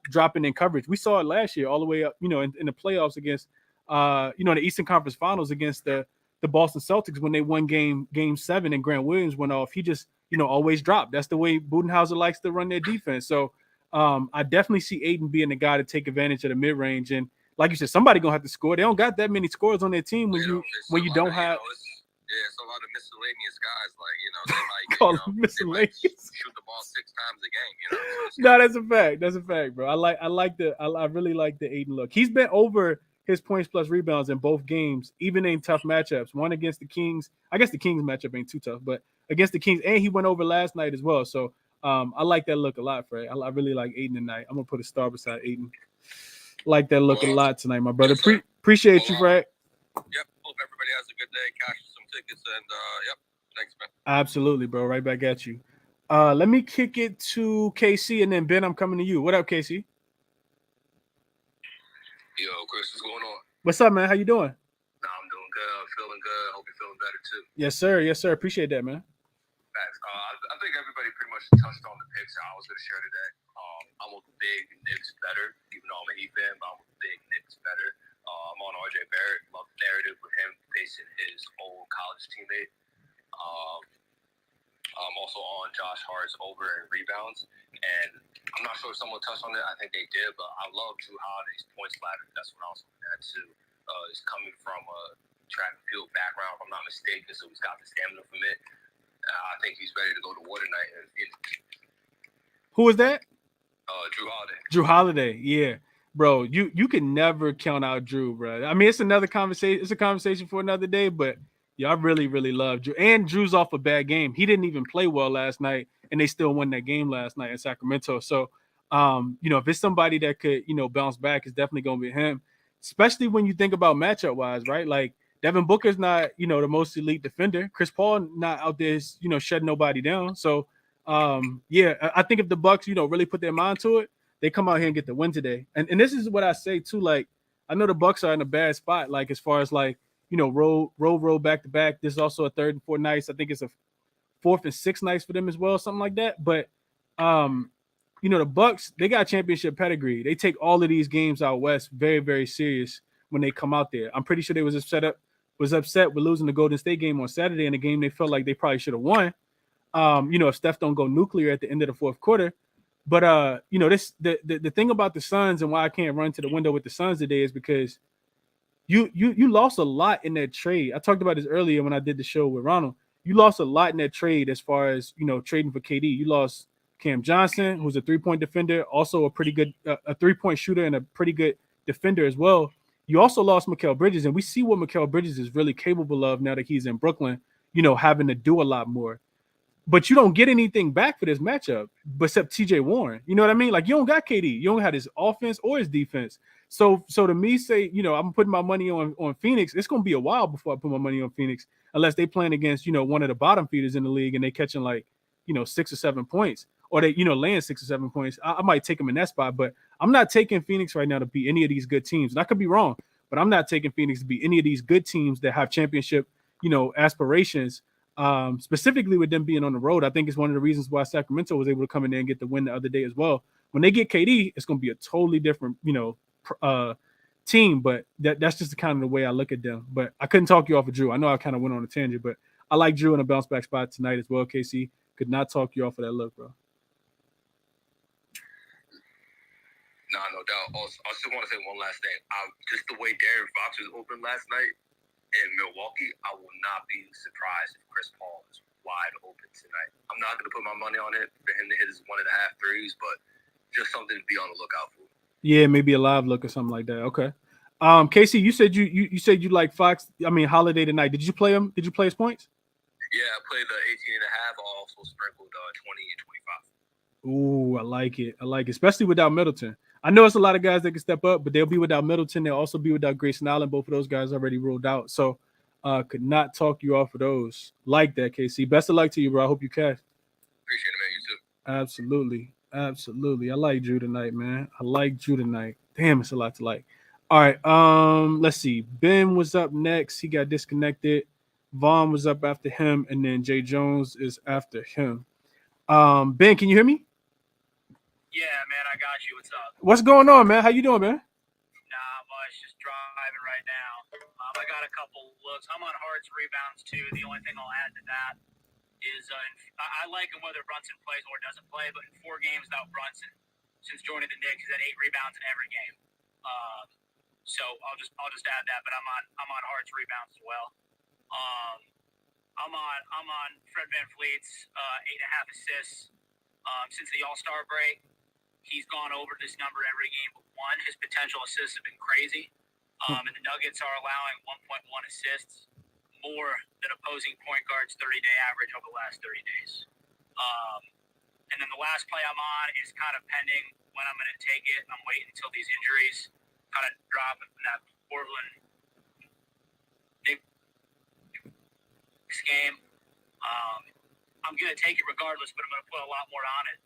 dropping in coverage. We saw it last year all the way up, in the playoffs against, the Eastern Conference Finals against the Boston Celtics when they won game 7 and Grant Williams went off. He just, always dropped. That's the way Budenholzer likes to run their defense. So I definitely see Aiden being the guy to take advantage of the mid-range. And like you said, somebody gonna have to score. They don't got that many scorers on their team when you don't have. It's a lot of miscellaneous guys. Like, they might, call them miscellaneous. Shoot the ball 6 times a game. No, that's a fact. That's a fact, bro. I really like the Aiden look. He's been over his points plus rebounds in both games, even in tough matchups. One against the Kings. I guess the Kings matchup ain't too tough, but against the Kings, and he went over last night as well. So I like that look a lot, Fred. I really like Aiden tonight. I'm gonna put a star beside Aiden. Like that look a lot tonight, my brother. Appreciate you, Fred. Yep. Hope everybody has a good day. Cash some tickets, and yep. Thanks, man. Absolutely, bro. Right back at you. Let me kick it to KC, and then Ben, I'm coming to you. What up, KC? Yo, Chris, what's going on? What's up, man? How you doing? Nah, I'm doing good. I'm feeling good. Hope you're feeling better too. Yes, sir. Yes, sir. Appreciate that, man. Thanks. I think everybody pretty much touched on the picks I was going to share today. I'm a big Knicks better, even though I'm a Heat fan, but I'm a big Knicks better. I'm on RJ Barrett. Love the narrative with him facing his old college teammate. I'm also on Josh Hart's over in rebounds, and I'm not sure if someone touched on it. I think they did, but I love Drew Holiday's points ladder. That's what I was looking at too. He's coming from a track and field background, if I'm not mistaken, so he's got the stamina from it. I think he's ready to go to war tonight. Who is that? Drew Holiday. Drew Holiday. Yeah, bro. You can never count out Drew, bro. I mean, it's another conversation. It's a conversation for another day, but yeah, I really, really love Drew. And Drew's off a bad game. He didn't even play well last night, and they still won that game last night in Sacramento. So, if it's somebody that could, bounce back, it's definitely going to be him. Especially when you think about matchup wise, right? Like Devin Booker's not, the most elite defender. Chris Paul not out there, shutting nobody down. So, I think if the Bucks, really put their mind to it, they come out here and get the win today. And this is what I say too. Like, I know the Bucks are in a bad spot. Like as far as like, roll back to back. There's also a third and fourth nights. I think it's a fourth and sixth nights for them as well, something like that. But the Bucks, they got championship pedigree. They take all of these games out west very, very serious when they come out there. I'm pretty sure they was upset with losing the Golden State game on Saturday in a game they felt like they probably should have won. If Steph don't go nuclear at the end of the fourth quarter. But the thing about the Suns and why I can't run to the window with the Suns today is because you lost a lot in that trade. I talked about this earlier when I did the show with Ronald. You lost a lot in that trade as far as trading for KD. You lost Cam Johnson, who's a 3-point defender, also a pretty good a 3-point shooter and a pretty good defender as well. You also lost Mikal Bridges, and we see what Mikal Bridges is really capable of now that he's in Brooklyn. Having to do a lot more. But you don't get anything back for this matchup except TJ Warren. You know what I mean? Like you don't got KD. You don't have his offense or his defense. So to me, say, I'm putting my money on Phoenix. It's going to be a while before I put my money on Phoenix unless they playing against, one of the bottom feeders in the league and they catching like, 6 or 7 points or they, laying 6 or 7 points. I might take them in that spot, but I'm not taking Phoenix right now to beat any of these good teams. And I could be wrong, but I'm not taking Phoenix to beat any of these good teams that have championship, aspirations. Specifically with them being on the road. I think it's one of the reasons why Sacramento was able to come in there and get the win the other day as well. When they get KD, it's going to be a totally different, team, but that's just the kind of the way I look at them. But I couldn't talk you off of Drew. I know I kind of went on a tangent, but I like Drew in a bounce back spot tonight as well, KC. Could not talk you off of that look, bro. Nah, no doubt. Also, I just want to say one last thing. Just the way Darren Fox was open last night in Milwaukee, I will not be surprised if Chris Paul is wide open tonight. I'm not going to put my money on it for him to hit his 1.5 threes, but just something to be on the lookout for. Yeah, maybe a live look or something like that. Okay. Casey, you said you said you like Fox. I mean, Holiday tonight. Did you play him? Did you play his points? Yeah, I played the 18.5. I also sprinkled 20 and 25. Ooh, I like it. I like it, especially without Middleton. I know it's a lot of guys that can step up, but they'll be without Middleton. They'll also be without Grayson Allen. Both of those guys already ruled out. So could not talk you off of those. Like that, KC. Best of luck to you, bro. I hope you catch. Appreciate it, man. You too. Absolutely. Absolutely. I like Drew tonight, man. I like Drew tonight. Damn, it's a lot to like. All right. Let's see. Ben was up next. He got disconnected. Vaughn was up after him, and then Jay Jones is after him. Ben, can you hear me? Yeah, man, I got you. What's up? What's going on, man? How you doing, man? Nah, much. Just driving right now. I got a couple looks. I'm on Hart's rebounds, too. The only thing I'll add to that is I like him whether Brunson plays or doesn't play, but in 4 games without Brunson, since joining the Knicks, he's had 8 rebounds in every game. So I'll just add that, but I'm on Hart's rebounds as well. I'm on Fred VanVleet's 8.5 assists since the All-Star break. He's gone over this number every game but one. His potential assists have been crazy. And the Nuggets are allowing 1.1 assists, more than opposing point guards' 30-day average over the last 30 days. And then the last play I'm on is kind of pending when I'm going to take it. I'm waiting until these injuries kind of drop in that Portland Knicks game. I'm going to take it regardless, but I'm going to put a lot more on it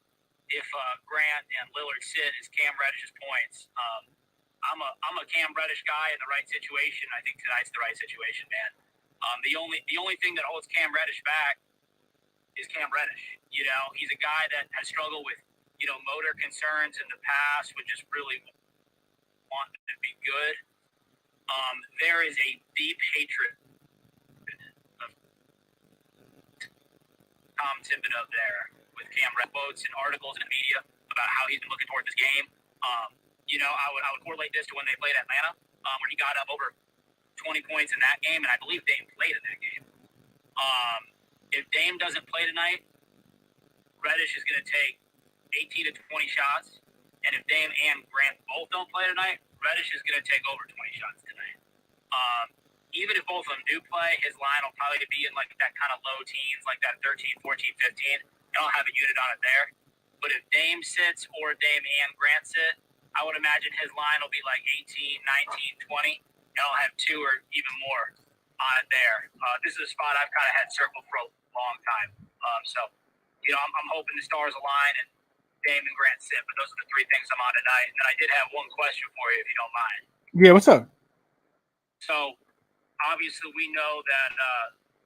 if Grant and Lillard sit as Cam Reddish's points. I'm a Cam Reddish guy in the right situation. I think tonight's the right situation, man. The only thing that holds Cam Reddish back is Cam Reddish. You know, he's a guy that has struggled with, you know, motor concerns in the past, would just really want to be good. There is a deep hatred of Tom Thibodeau there with Cam Reddish, quotes and articles in the media about how he's been looking toward this game. You know, I would correlate this to when they played Atlanta, where he got up over 20 points in that game, and I believe Dame played in that game. If Dame doesn't play tonight, Reddish is going to take 18 to 20 shots, and if Dame and Grant both don't play tonight, Reddish is going to take over 20 shots tonight. Even if both of them do play, his line will probably be in like that kind of low teens, like that 13, 14, 15. He'll have a unit on it there. But if Dame sits or Dame and Grant sit, I would imagine his line will be like 18, 19, 20. And I'll have two or even more on it there. This is a spot I've kind of had circled for a long time. So, you know, I'm hoping the stars align and Dame and Grant sit. But those are the three things I'm on tonight. And then I did have one question for you, if you don't mind. Yeah, what's up? So, obviously, we know that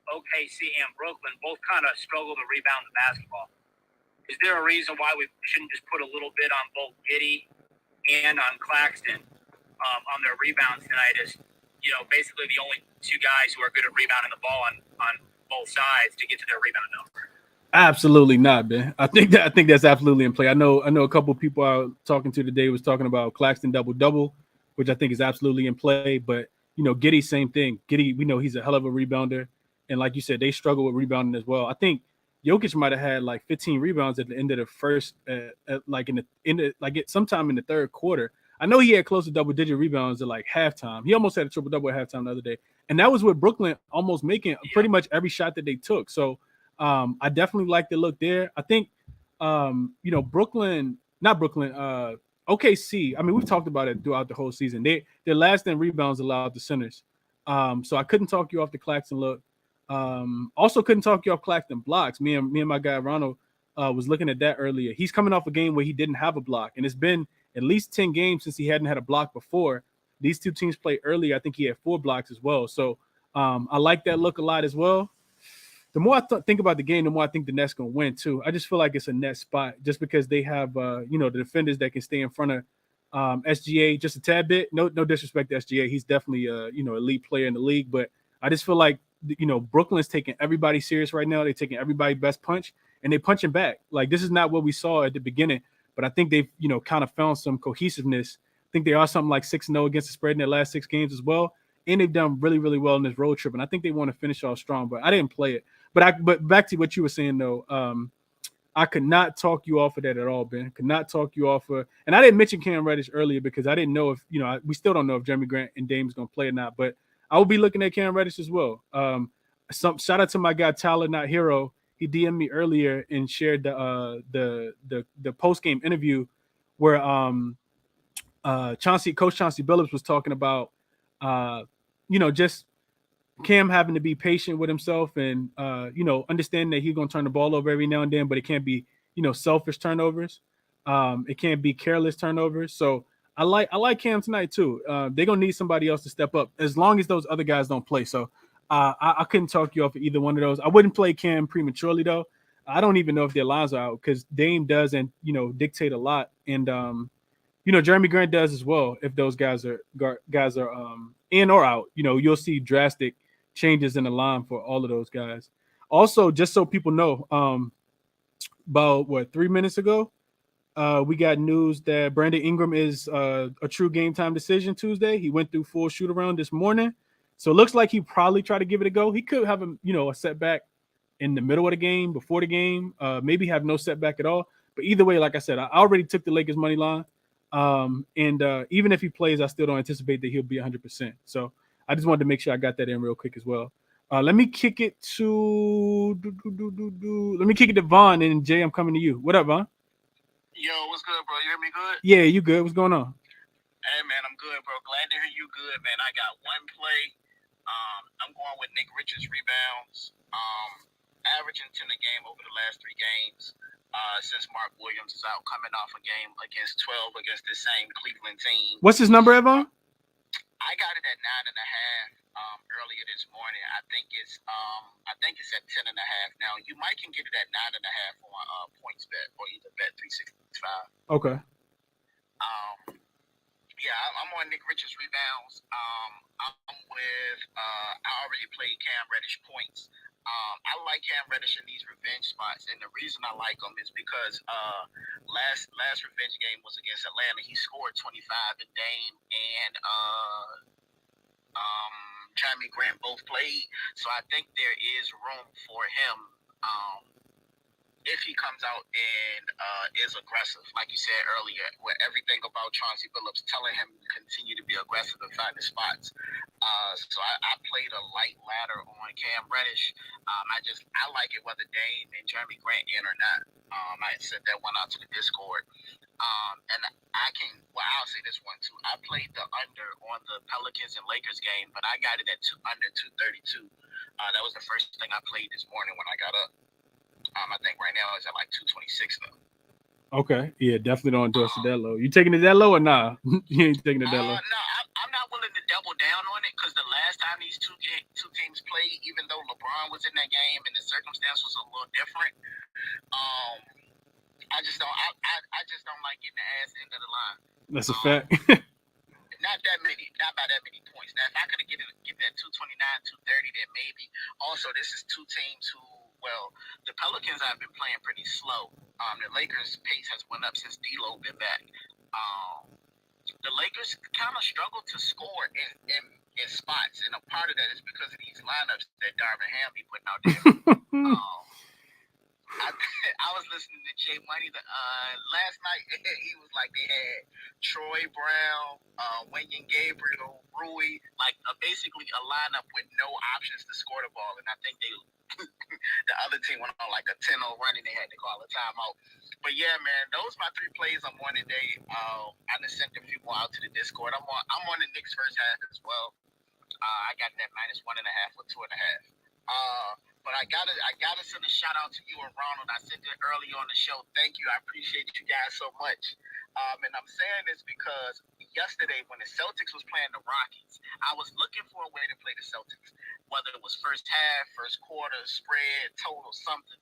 OKC and Brooklyn both kind of struggle to rebound the basketball. Is there a reason why we shouldn't just put a little bit on both Giddey and on Claxton on their rebounds tonight? Is, you know, basically the only two guys who are good at rebounding the ball on both sides to get to their rebound number. Absolutely not, man. I think that's absolutely in play. I know a couple of people I was talking to today was talking about Claxton double-double, which I think is absolutely in play. But, you know, Giddey, same thing. Giddey, we know he's a hell of a rebounder. And like you said, they struggle with rebounding as well. I think Jokic might have had like 15 rebounds at the end of the first, sometime in the third quarter. I know he had close to double-digit rebounds at like halftime. He almost had a triple-double at halftime the other day. And that was with Brooklyn almost making pretty much every shot that they took. So I definitely like the look there. I think, you know, OKC, I mean, we've talked about it throughout the whole season. Their last in rebounds allowed the centers. So I couldn't talk you off the Claxton look. Also couldn't talk you off Claxton blocks. Me and my guy Ronald was looking at that earlier. He's coming off a game where he didn't have a block, and it's been at least 10 games since he hadn't had a block before. These two teams played earlier. I think he had 4 blocks as well. So I like that look a lot as well. The more I think about the game, the more I think the Nets going to win too. I just feel like it's a net spot just because they have, you know, the defenders that can stay in front of SGA just a tad bit. No disrespect to SGA. He's definitely a, you know, elite player in the league. But I just feel like, you know, Brooklyn's taking everybody serious right now. They're taking everybody's best punch, and they're punching back. Like, this is not what we saw at the beginning. But I think they've, you know, kind of found some cohesiveness. I think they are something like 6-0 against the spread in their last 6 games as well. And they've done really, really well in this road trip. And I think they want to finish off strong. But I didn't play it. But back to what you were saying, though, I could not talk you off of that at all, Ben. Could not talk you off of – and I didn't mention Cam Reddish earlier because I didn't know if – you know, we still don't know if Jeremy Grant and Dame's going to play or not. But I will be looking at Cam Reddish as well. Shout out to my guy Tyler Not Hero. He DM'd me earlier and shared the post-game interview where Coach Chauncey Billups was talking about, you know, just Cam having to be patient with himself and, you know, understanding that he's going to turn the ball over every now and then, but it can't be, you know, selfish turnovers. It can't be careless turnovers. So I like Cam tonight too. They're going to need somebody else to step up as long as those other guys don't play. So I couldn't talk you off of either one of those. I wouldn't play Cam prematurely though. I don't even know if their lines are out because Dame does and, you know, dictate a lot. And, you know, Jeremy Grant does as well. If those guys are in or out, you know, you'll see drastic changes in the line for all of those guys. Also, just so people know, about 3 minutes ago, we got news that Brandon Ingram is a true game time decision Tuesday. He went through full shoot around this morning. So it looks like he probably tried to give it a go. He could have a setback in the middle of the game, before the game, maybe have no setback at all. But either way, like I said, I already took the Lakers money line. And even if he plays, I still don't anticipate that he'll be 100%. So I just wanted to make sure I got that in real quick as well. Let me kick it to Vaughn, and Jay, I'm coming to you. What up, Vaughn? Yo, what's good, bro? You hear me good? Yeah, you good. What's going on? Hey, man, I'm good, bro. Glad to hear you good, man. I got one play. I'm going with Nick Richards rebounds. averaging 10 a game over the last 3 games since Mark Williams is out, coming off a game against 12 against the same Cleveland team. What's his number, Evan? I got it at 9.5 earlier this morning. I think it's at 10.5 now. You might can get it at 9.5 on points bet or either bet 365. Okay. Yeah, I'm on Nick Richards rebounds. I'm with I already played Cam Reddish points. I like Cam Reddish in these revenge spots, and the reason I like him is because last revenge game was against Atlanta. He scored 25, and Dame and Jeremy Grant both played, so I think there is room for him if he comes out and is aggressive, like you said earlier, where everything about Chauncey Billups telling him to continue to be aggressive and find the spots. So I played a light ladder on Cam Reddish. I like it whether Dame and Jeremy Grant in or not. I sent that one out to the Discord. And I'll say this one too. I played the under on the Pelicans and Lakers game, but I got it at under 232. That was the first thing I played this morning when I got up. I think right now it's at like 226 though. Okay. Yeah, definitely don't endorse it that low. You taking it that low or nah? You ain't taking it that low. No, I'm not willing to double down on it because the last time these two teams played, even though LeBron was in that game and the circumstance was a little different, I just don't like getting the ass end of the line. That's a fact. Not by that many points. Now, if I could get that 229, 230, then maybe. Also, this is two teams who, well, the Pelicans have been playing pretty slow. The Lakers' pace has went up since D'Lo been back. The Lakers kind of struggle to score in spots, and a part of that is because of these lineups that Darvin Ham be putting out there. I was listening to Jay Money last night. He was like they had Troy Brown, Wenyen Gabriel, Rui, like basically a lineup with no options to score the ball. And I think the other team went on like a 10-0 run and they had to call a timeout. But yeah, man, those are my 3 plays I'm on today. I just sent a few more out to the Discord. I'm on the Knicks first half as well. I got that -1.5 or 2.5. But I gotta send a shout out to you and Ronald. I said it early on the show. Thank you. I appreciate you guys so much. And I'm saying this because yesterday when the Celtics was playing the Rockets, I was looking for a way to play the Celtics, whether it was first half, first quarter, spread, total, something.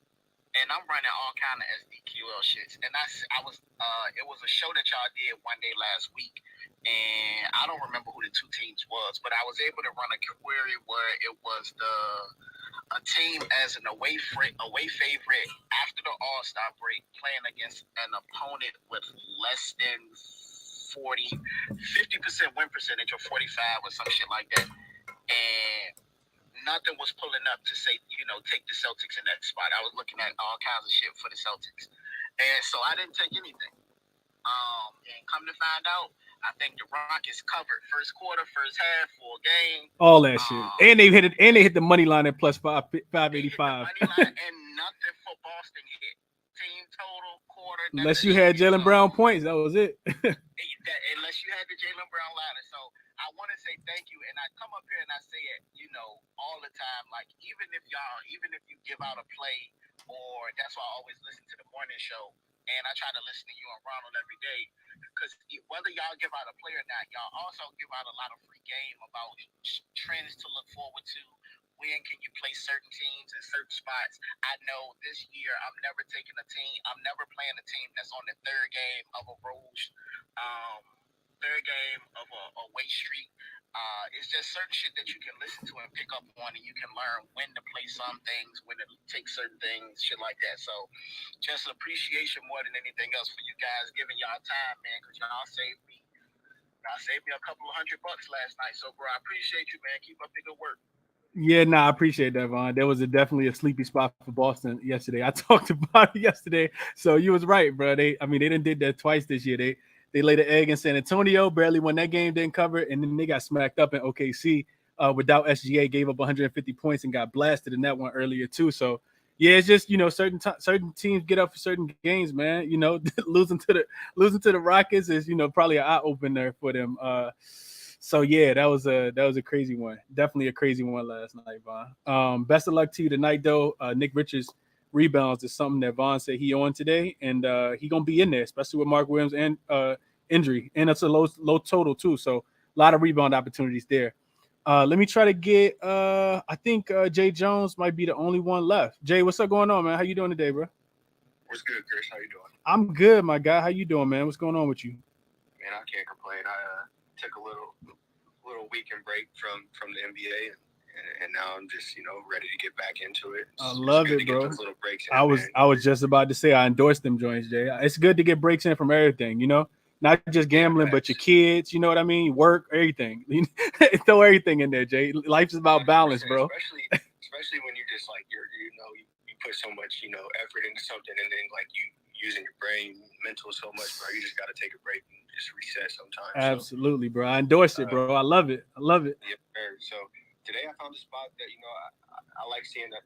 And I'm running all kind of SDQL shits. And it was a show that y'all did one day last week. And I don't remember who the 2 teams was, but I was able to run a query where it was a team as an away favorite after the All-Star break playing against an opponent with less than 50% win percentage or 45 or some shit like that. And nothing was pulling up to say, take the Celtics in that spot. I was looking at all kinds of shit for the Celtics. And so I didn't take anything. And come to find out, I think the Rockets covered first quarter, first half, full game. All that shit. And they hit the money line at +585. Money line and nothing for Boston hit. Team total, quarter. Unless you had Jaylen Brown points, that was it. Unless you had the Jaylen Brown ladder. So I want to say thank you. And I come up here and I say it, all the time. Like, even if you give out a play, or that's why I always listen to the morning show. And I try to listen to you and Ronald every day. Because whether y'all give out a play or not, y'all also give out a lot of free game about trends to look forward to. When can you play certain teams in certain spots? I know this year I'm never playing a team that's on the third game of a away streak. It's just certain shit that you can listen to and pick up on, and you can learn when to play some things, when to take certain things, shit like that. So just appreciation more than anything else for you guys giving y'all time, man, because y'all saved me a couple of $100 last night. So, bro, I appreciate you, man. Keep up the good work. Yeah, I appreciate that, Vaughn. There was definitely a sleepy spot for Boston yesterday. I talked about it yesterday. So you was right, bro. They done did that twice this year. They laid an egg in San Antonio, barely won that game, didn't cover it, and then they got smacked up in OKC without SGA, gave up 150 points and got blasted in that one earlier too. So yeah, it's just certain teams get up for certain games, man. Losing to the Rockets is probably an eye opener for them. So yeah, that was a crazy one. Definitely a crazy one last night, Vaughn. Best of luck to you tonight, though. Nick Richards rebounds is something that Vaughn said he on today, and he gonna be in there, especially with Mark Williams and injury, and it's a low total too. So a lot of rebound opportunities there. Let me try to get. I think Jay Jones might be the only one left. Jay, what's up going on, man? How you doing today, bro? What's good, Chris? How you doing? I'm good, my guy. How you doing, man? What's going on with you? Man, I can't complain. I took a little weekend break from the NBA, and now I'm just ready to get back into it. I love it, bro. Get those little breaks in, I was just about to say I endorse them joints, Jay. It's good to get breaks in from everything, not just gambling, but your kids. You know what I mean? Work, everything. Throw everything in there, Jay. Life is about balance, bro. Especially when you're just like you put so much effort into something, and then like you using your brain, mental so much, bro. You just got to take a break and just reset sometimes. Absolutely, bro. I endorse it, bro. I love it. Yeah. So today I found a spot that I like seeing that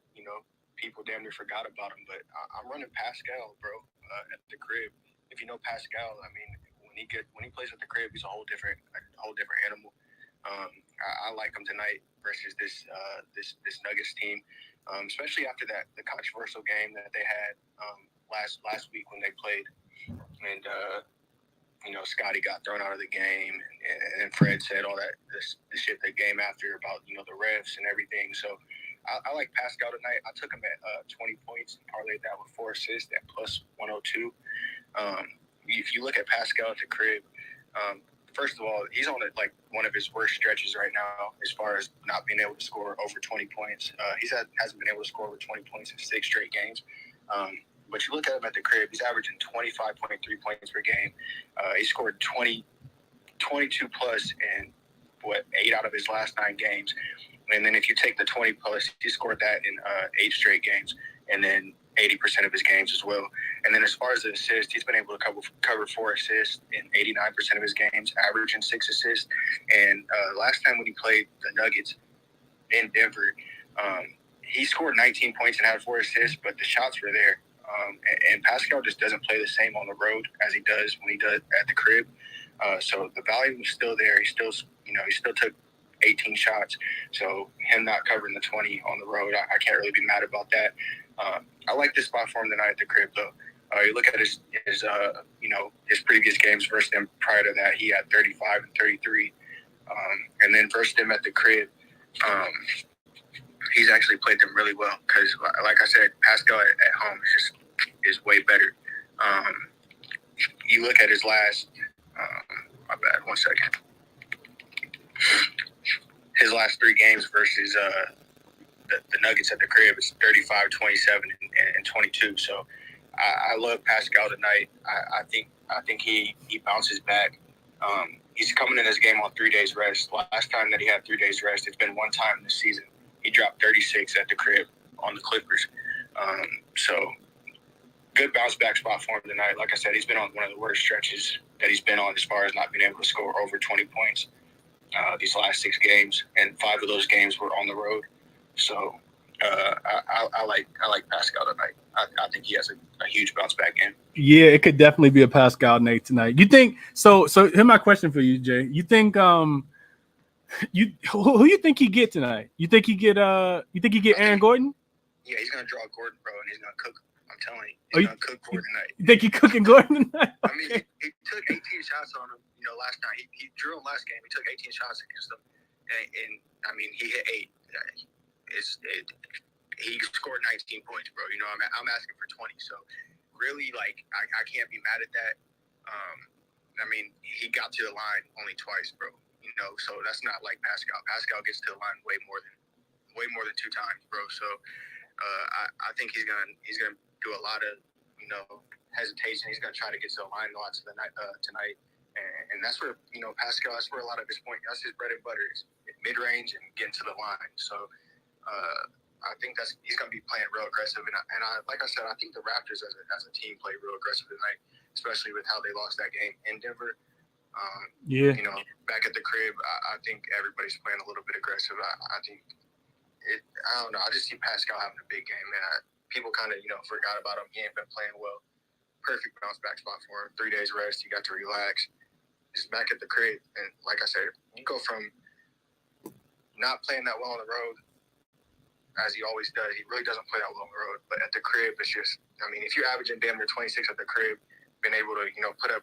people damn near forgot about him, but I'm running Pascal, bro, at the crib. If you know Pascal, I mean, when he plays at the crib, he's a whole different animal. I like him tonight versus this Nuggets team, especially after the controversial game that they had last week when they played, and Scotty got thrown out of the game, and Fred said all that this shit the game after about the refs and everything. So I like Pascal tonight. I took him at 20 points and parlayed that with 4 assists at plus 102. If you look at Pascal at the crib, first of all, he's on one of his worst stretches right now as far as not being able to score over 20 points. He hasn't been able to score over 20 points in 6 straight games. But you look at him at the crib, he's averaging 25.3 points per game. He scored 22 plus in 8 out of his last 9 games. And then if you take the 20 plus, he scored that in 8 straight games, and then 80% of his games as well. And then as far as the assists, he's been able to cover 4 assists in 89% of his games, averaging 6 assists. And last time when he played the Nuggets in Denver, he scored 19 points and had 4 assists, but the shots were there. And Pascal just doesn't play the same on the road as he does when he does at the crib. So the value was still there. He still took 18 shots. So him not covering the 20 on the road, I can't really be mad about that. I like this spot for him tonight at the crib, though. You look at his previous games versus him prior to that, he had 35 and 33. And then versus him at the crib, he's actually played them really well because, like I said, Pascal at home is way better. You look at his last, my bad, 1 second. His last 3 games versus the Nuggets at the crib is 35, 27, and 22. So I love Pascal tonight. I think he bounces back. He's coming in this game on 3 days rest. Last time that he had 3 days rest, it's been one time this season. He dropped 36 at the crib on the Clippers. So good bounce back spot for him tonight. Like I said, he's been on one of the worst stretches that he's been on as far as not being able to score over 20 points these last 6 games, and 5 of those games were on the road. So I like Pascal tonight. I think he has a huge bounce back game. Yeah, it could definitely be a Pascal night tonight. You think so? So here's my question for you, Jay. You think who you think he get tonight? You think he get Aaron Gordon? Yeah, he's gonna draw Gordon, bro, and he's gonna cook. I'm telling you, he's gonna cook Gordon tonight. You think he cooking Gordon tonight? I mean, he took 18 shots on him. Last night he drew him last game. He took 18 shots against him, and I mean he hit 8. He scored 19 points, bro. I'm asking for 20. So really, I can't be mad at that. I mean, he got to the line only twice, bro. So that's not like Pascal. Pascal gets to the line way more than 2 times, bro. So I think he's gonna do a lot of hesitation. He's gonna try to get to the line a lot tonight, and that's where Pascal. That's where a lot of his point. That's his bread and butter is mid range and getting to the line. So I think he's gonna be playing real aggressive. And I like I said, I think the Raptors as a team played real aggressive tonight, especially with how they lost that game in Denver. Back at the crib, I think everybody's playing a little bit aggressive. I think I don't know. I just see Pascal having a big game, man. People kind of forgot about him. He ain't been playing well. Perfect bounce back spot for him. 3 days rest. He got to relax. is back at the crib. And like I said, you go from not playing that well on the road, as he always does. He really doesn't play that well on the road. But at the crib, it's just, I mean, if you're averaging damn near 26 at the crib, being able to, put up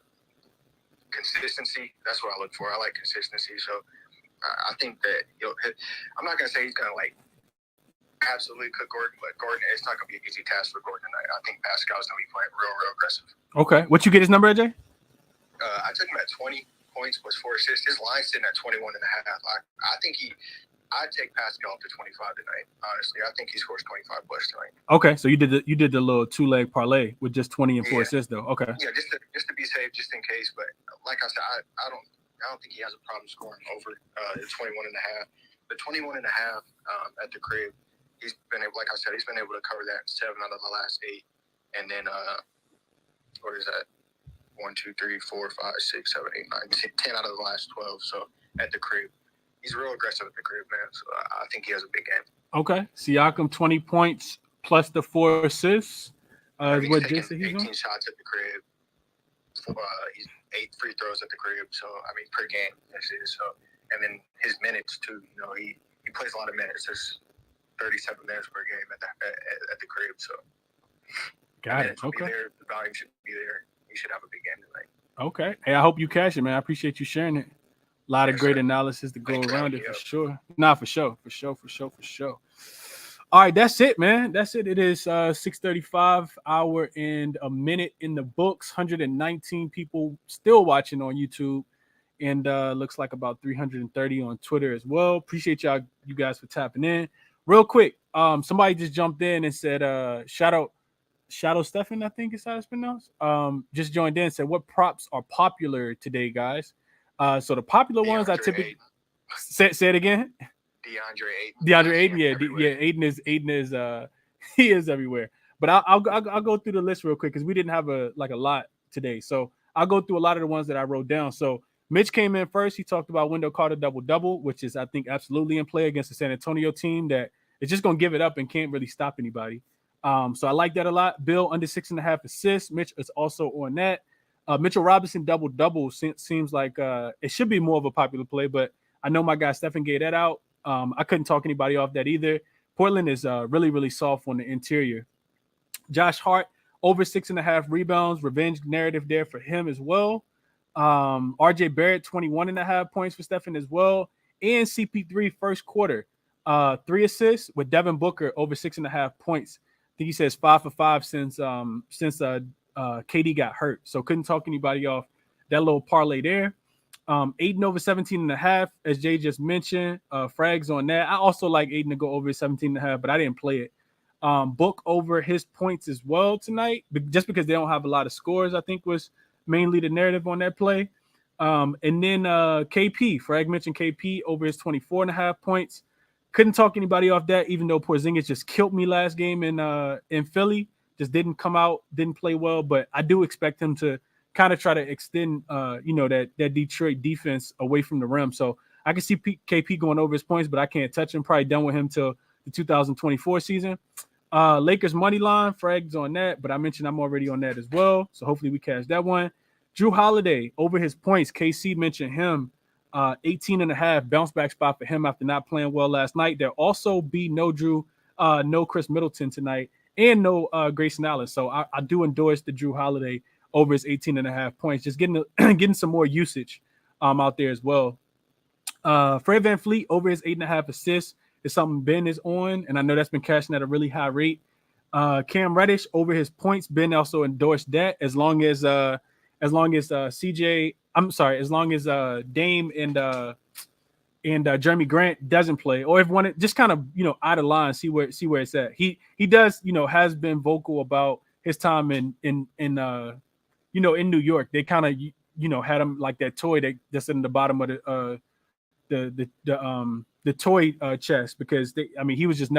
consistency, that's what I look for. I like consistency. So I think that I'm not going to say he's going to, absolutely cook Gordon, but Gordon, it's not going to be an easy task for Gordon tonight. I think Pascal's going to be playing real, real aggressive. Okay. What you get his number, AJ? I took him at 20 points, was 4 assists. His line's sitting at 21 and a half. I think I'd take Pascal up to 25 tonight. Honestly, I think he scores 25 plus tonight. Okay, so you did the little 2-leg parlay with just 20 and 4 assists though. Okay. Yeah, just to be safe, just in case. But like I said, I don't think he has a problem scoring over the 21 and a half. The 21 and a half at the crib, he's been able to cover that 7 out of the last 8, and then what is that? 1, 2, 3, 4, 5, 6, 7, 8, 9, 10 out of the last 12. So at the crib, he's real aggressive at the crib, man. So I think he has a big game. Okay, Siakam 20 points plus the 4 assists. What Jason? 18 shots at the crib. He's 8 free throws at the crib. So I mean, per game, this is so. And then his minutes too. He plays a lot of minutes. There's 37 minutes per game at the crib. So got it. Okay. The volume should be there. He should have a big game tonight. Okay. Hey, I hope you cash it, man. I appreciate you sharing it. A lot of great analysis to go around it for sure. Nah, for sure. All right, that's it, man. That's it. It is 6:35, hour and a minute in the books. 119 people still watching on YouTube, and looks like about 330 on Twitter as well. Appreciate you guys for tapping in. Real quick, somebody just jumped in and said, shout out Shadow Stefan, I think is how it's pronounced. Just joined in and said, what props are popular today, guys? So the popular ones I typically say it again. DeAndre Ayton, yeah, Ayton is he is everywhere. But I'll go through the list real quick because we didn't have a lot today. So I'll go through a lot of the ones that I wrote down. So Mitch came in first. He talked about Wendell Carter double-double, which is I think absolutely in play against the San Antonio team that is just gonna give it up and can't really stop anybody. So I like that a lot. Bill under 6.5 assists. Mitch is also on that. Mitchell Robinson double-double seems like it should be more of a popular play, but I know my guy Stephen gave that out. I couldn't talk anybody off that either. Portland is really, really soft on the interior. Josh Hart over 6.5 rebounds. Revenge narrative there for him as well. RJ Barrett 21.5 points for Stephen as well. And CP3 first quarter 3 assists with Devin Booker over 6.5 points. I think he says 5 for 5 since KD got hurt. So couldn't talk anybody off that little parlay there. Ayton over 17.5, as Jay just mentioned. Frags on that. I also like Ayton to go over 17.5, but I didn't play it. Book over his points as well tonight, just because they don't have a lot of scores, I think was mainly the narrative on that play. And then KP, Frag mentioned KP over his 24.5 points. Couldn't talk anybody off that, even though Porzingis just killed me last game in Philly. Just didn't come out, didn't play well, but I do expect him to kind of try to extend, that Detroit defense away from the rim. So I can see KP going over his points, but I can't touch him. Probably done with him till the 2024 season. Lakers money line, Frags on that, but I mentioned I'm already on that as well. So hopefully we catch that one. Drew Holiday over his points. KC mentioned him. 18.5 bounce back spot for him after not playing well last night. There'll also be no Chris Middleton tonight and no Grayson Allen. So I do endorse the Drew Holiday over his 18.5 points, just getting some more usage out there as well. Fred VanVleet over his 8.5 assists is something Ben is on, and I know that's been cashing at a really high rate. Cam Reddish over his points. Ben also endorsed that as long as Dame and Jeremy Grant doesn't play, or if one just kind of out of line, see where it's at. He does has been vocal about his time in New York. They kind of had him like that toy that's in the bottom of the toy chest, because he was just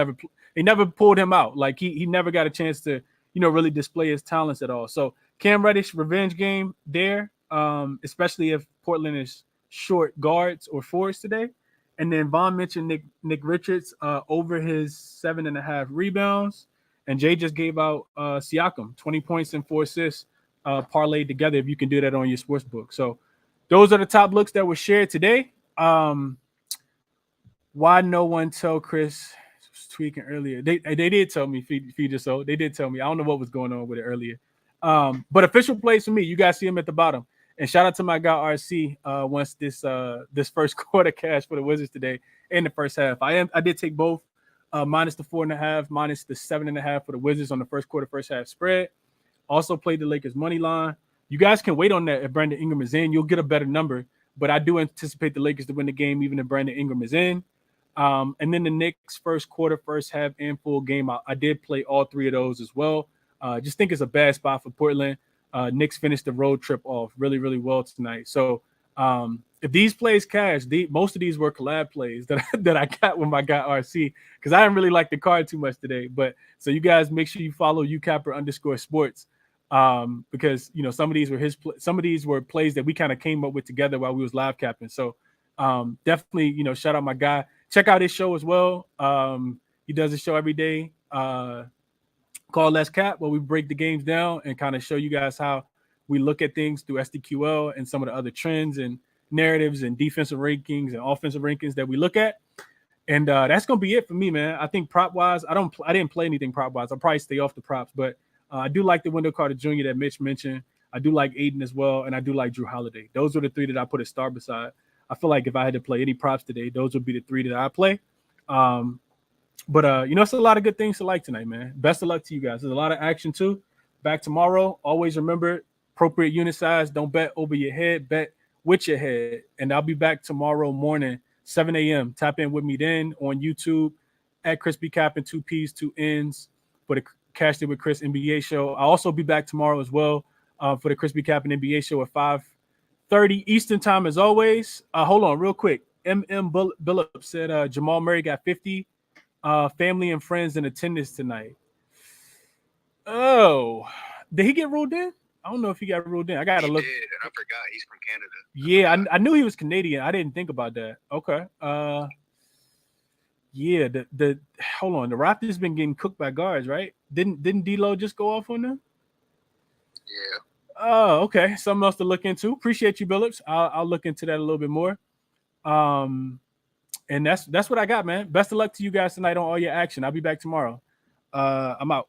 they never pulled him out. Like he never got a chance to really display his talents at all. So Cam Reddish revenge game there, especially if Portland is short guards or forwards today. And then Vaughn mentioned Nick Richards over his 7.5 rebounds, and Jay just gave out Siakam 20 points and 4 assists parlayed together if you can do that on your sports book. So those are the top looks that were shared today. Why no one tell Chris was tweaking earlier? They did tell me, feed your soul. They did tell me. I don't know what was going on with it earlier. But official plays for me. You guys see him at the bottom. And shout out to my guy RC. Once this first quarter cash for the Wizards today in the first half. I did take both minus the 4.5, minus the 7.5 for the Wizards on the first quarter, first half spread. Also played the Lakers money line. You guys can wait on that if Brandon Ingram is in. You'll get a better number. But I do anticipate the Lakers to win the game even if Brandon Ingram is in. And then the Knicks first quarter, first half, and full game. I did play all three of those as well. Just think it's a bad spot for Portland. Knicks finished the road trip off really, really well tonight. So if these plays cash, most of these were collab plays that I got with my guy RC because I didn't really like the card too much today. But so you guys make sure you follow _sports because some of these were some of these were plays that we kind of came up with together while we was live capping. So definitely shout out my guy. Check out his show as well. He does a show every day called Let's Cap, where we break the games down and kind of show you guys how we look at things through SDQL and some of the other trends and narratives and defensive rankings and offensive rankings that we look at. And that's gonna be it for me, man. I think prop wise, I didn't play anything prop wise. I'll probably stay off the props, but I do like the Wendell Carter Jr. that Mitch mentioned. I do like Aiden as well, and I do like Drew Holiday. Those are the three that I put a star beside. I feel like if I had to play any props today, those would be the three that I play. But it's a lot of good things to like tonight, man. Best of luck to you guys. There's a lot of action too. Back tomorrow. Always remember appropriate unit size. Don't bet over your head. Bet with your head. And I'll be back tomorrow morning, 7 a.m. Tap in with me then on YouTube at ChrisBeCappinn, 2 P's, 2 N's for the Cash It with Chris NBA show. I'll also be back tomorrow as well for the ChrisBeCappinn NBA show at 5:30 Eastern time as always. Hold on real quick. Billup said Jamal Murray got 50 family and friends in attendance tonight. Oh, did he get ruled in? I don't know if he got ruled in. I gotta look. Did, and I forgot he's from Canada. Yeah, I knew he was Canadian. I didn't think about that. Okay. Yeah, the hold on. The Raptors been getting cooked by guards, right? Didn't D'Lo just go off on them? Yeah. Oh, okay. Something else to look into. Appreciate you, Billups. I'll look into that a little bit more. And that's what I got, man. Best of luck to you guys tonight on all your action. I'll be back tomorrow. I'm out.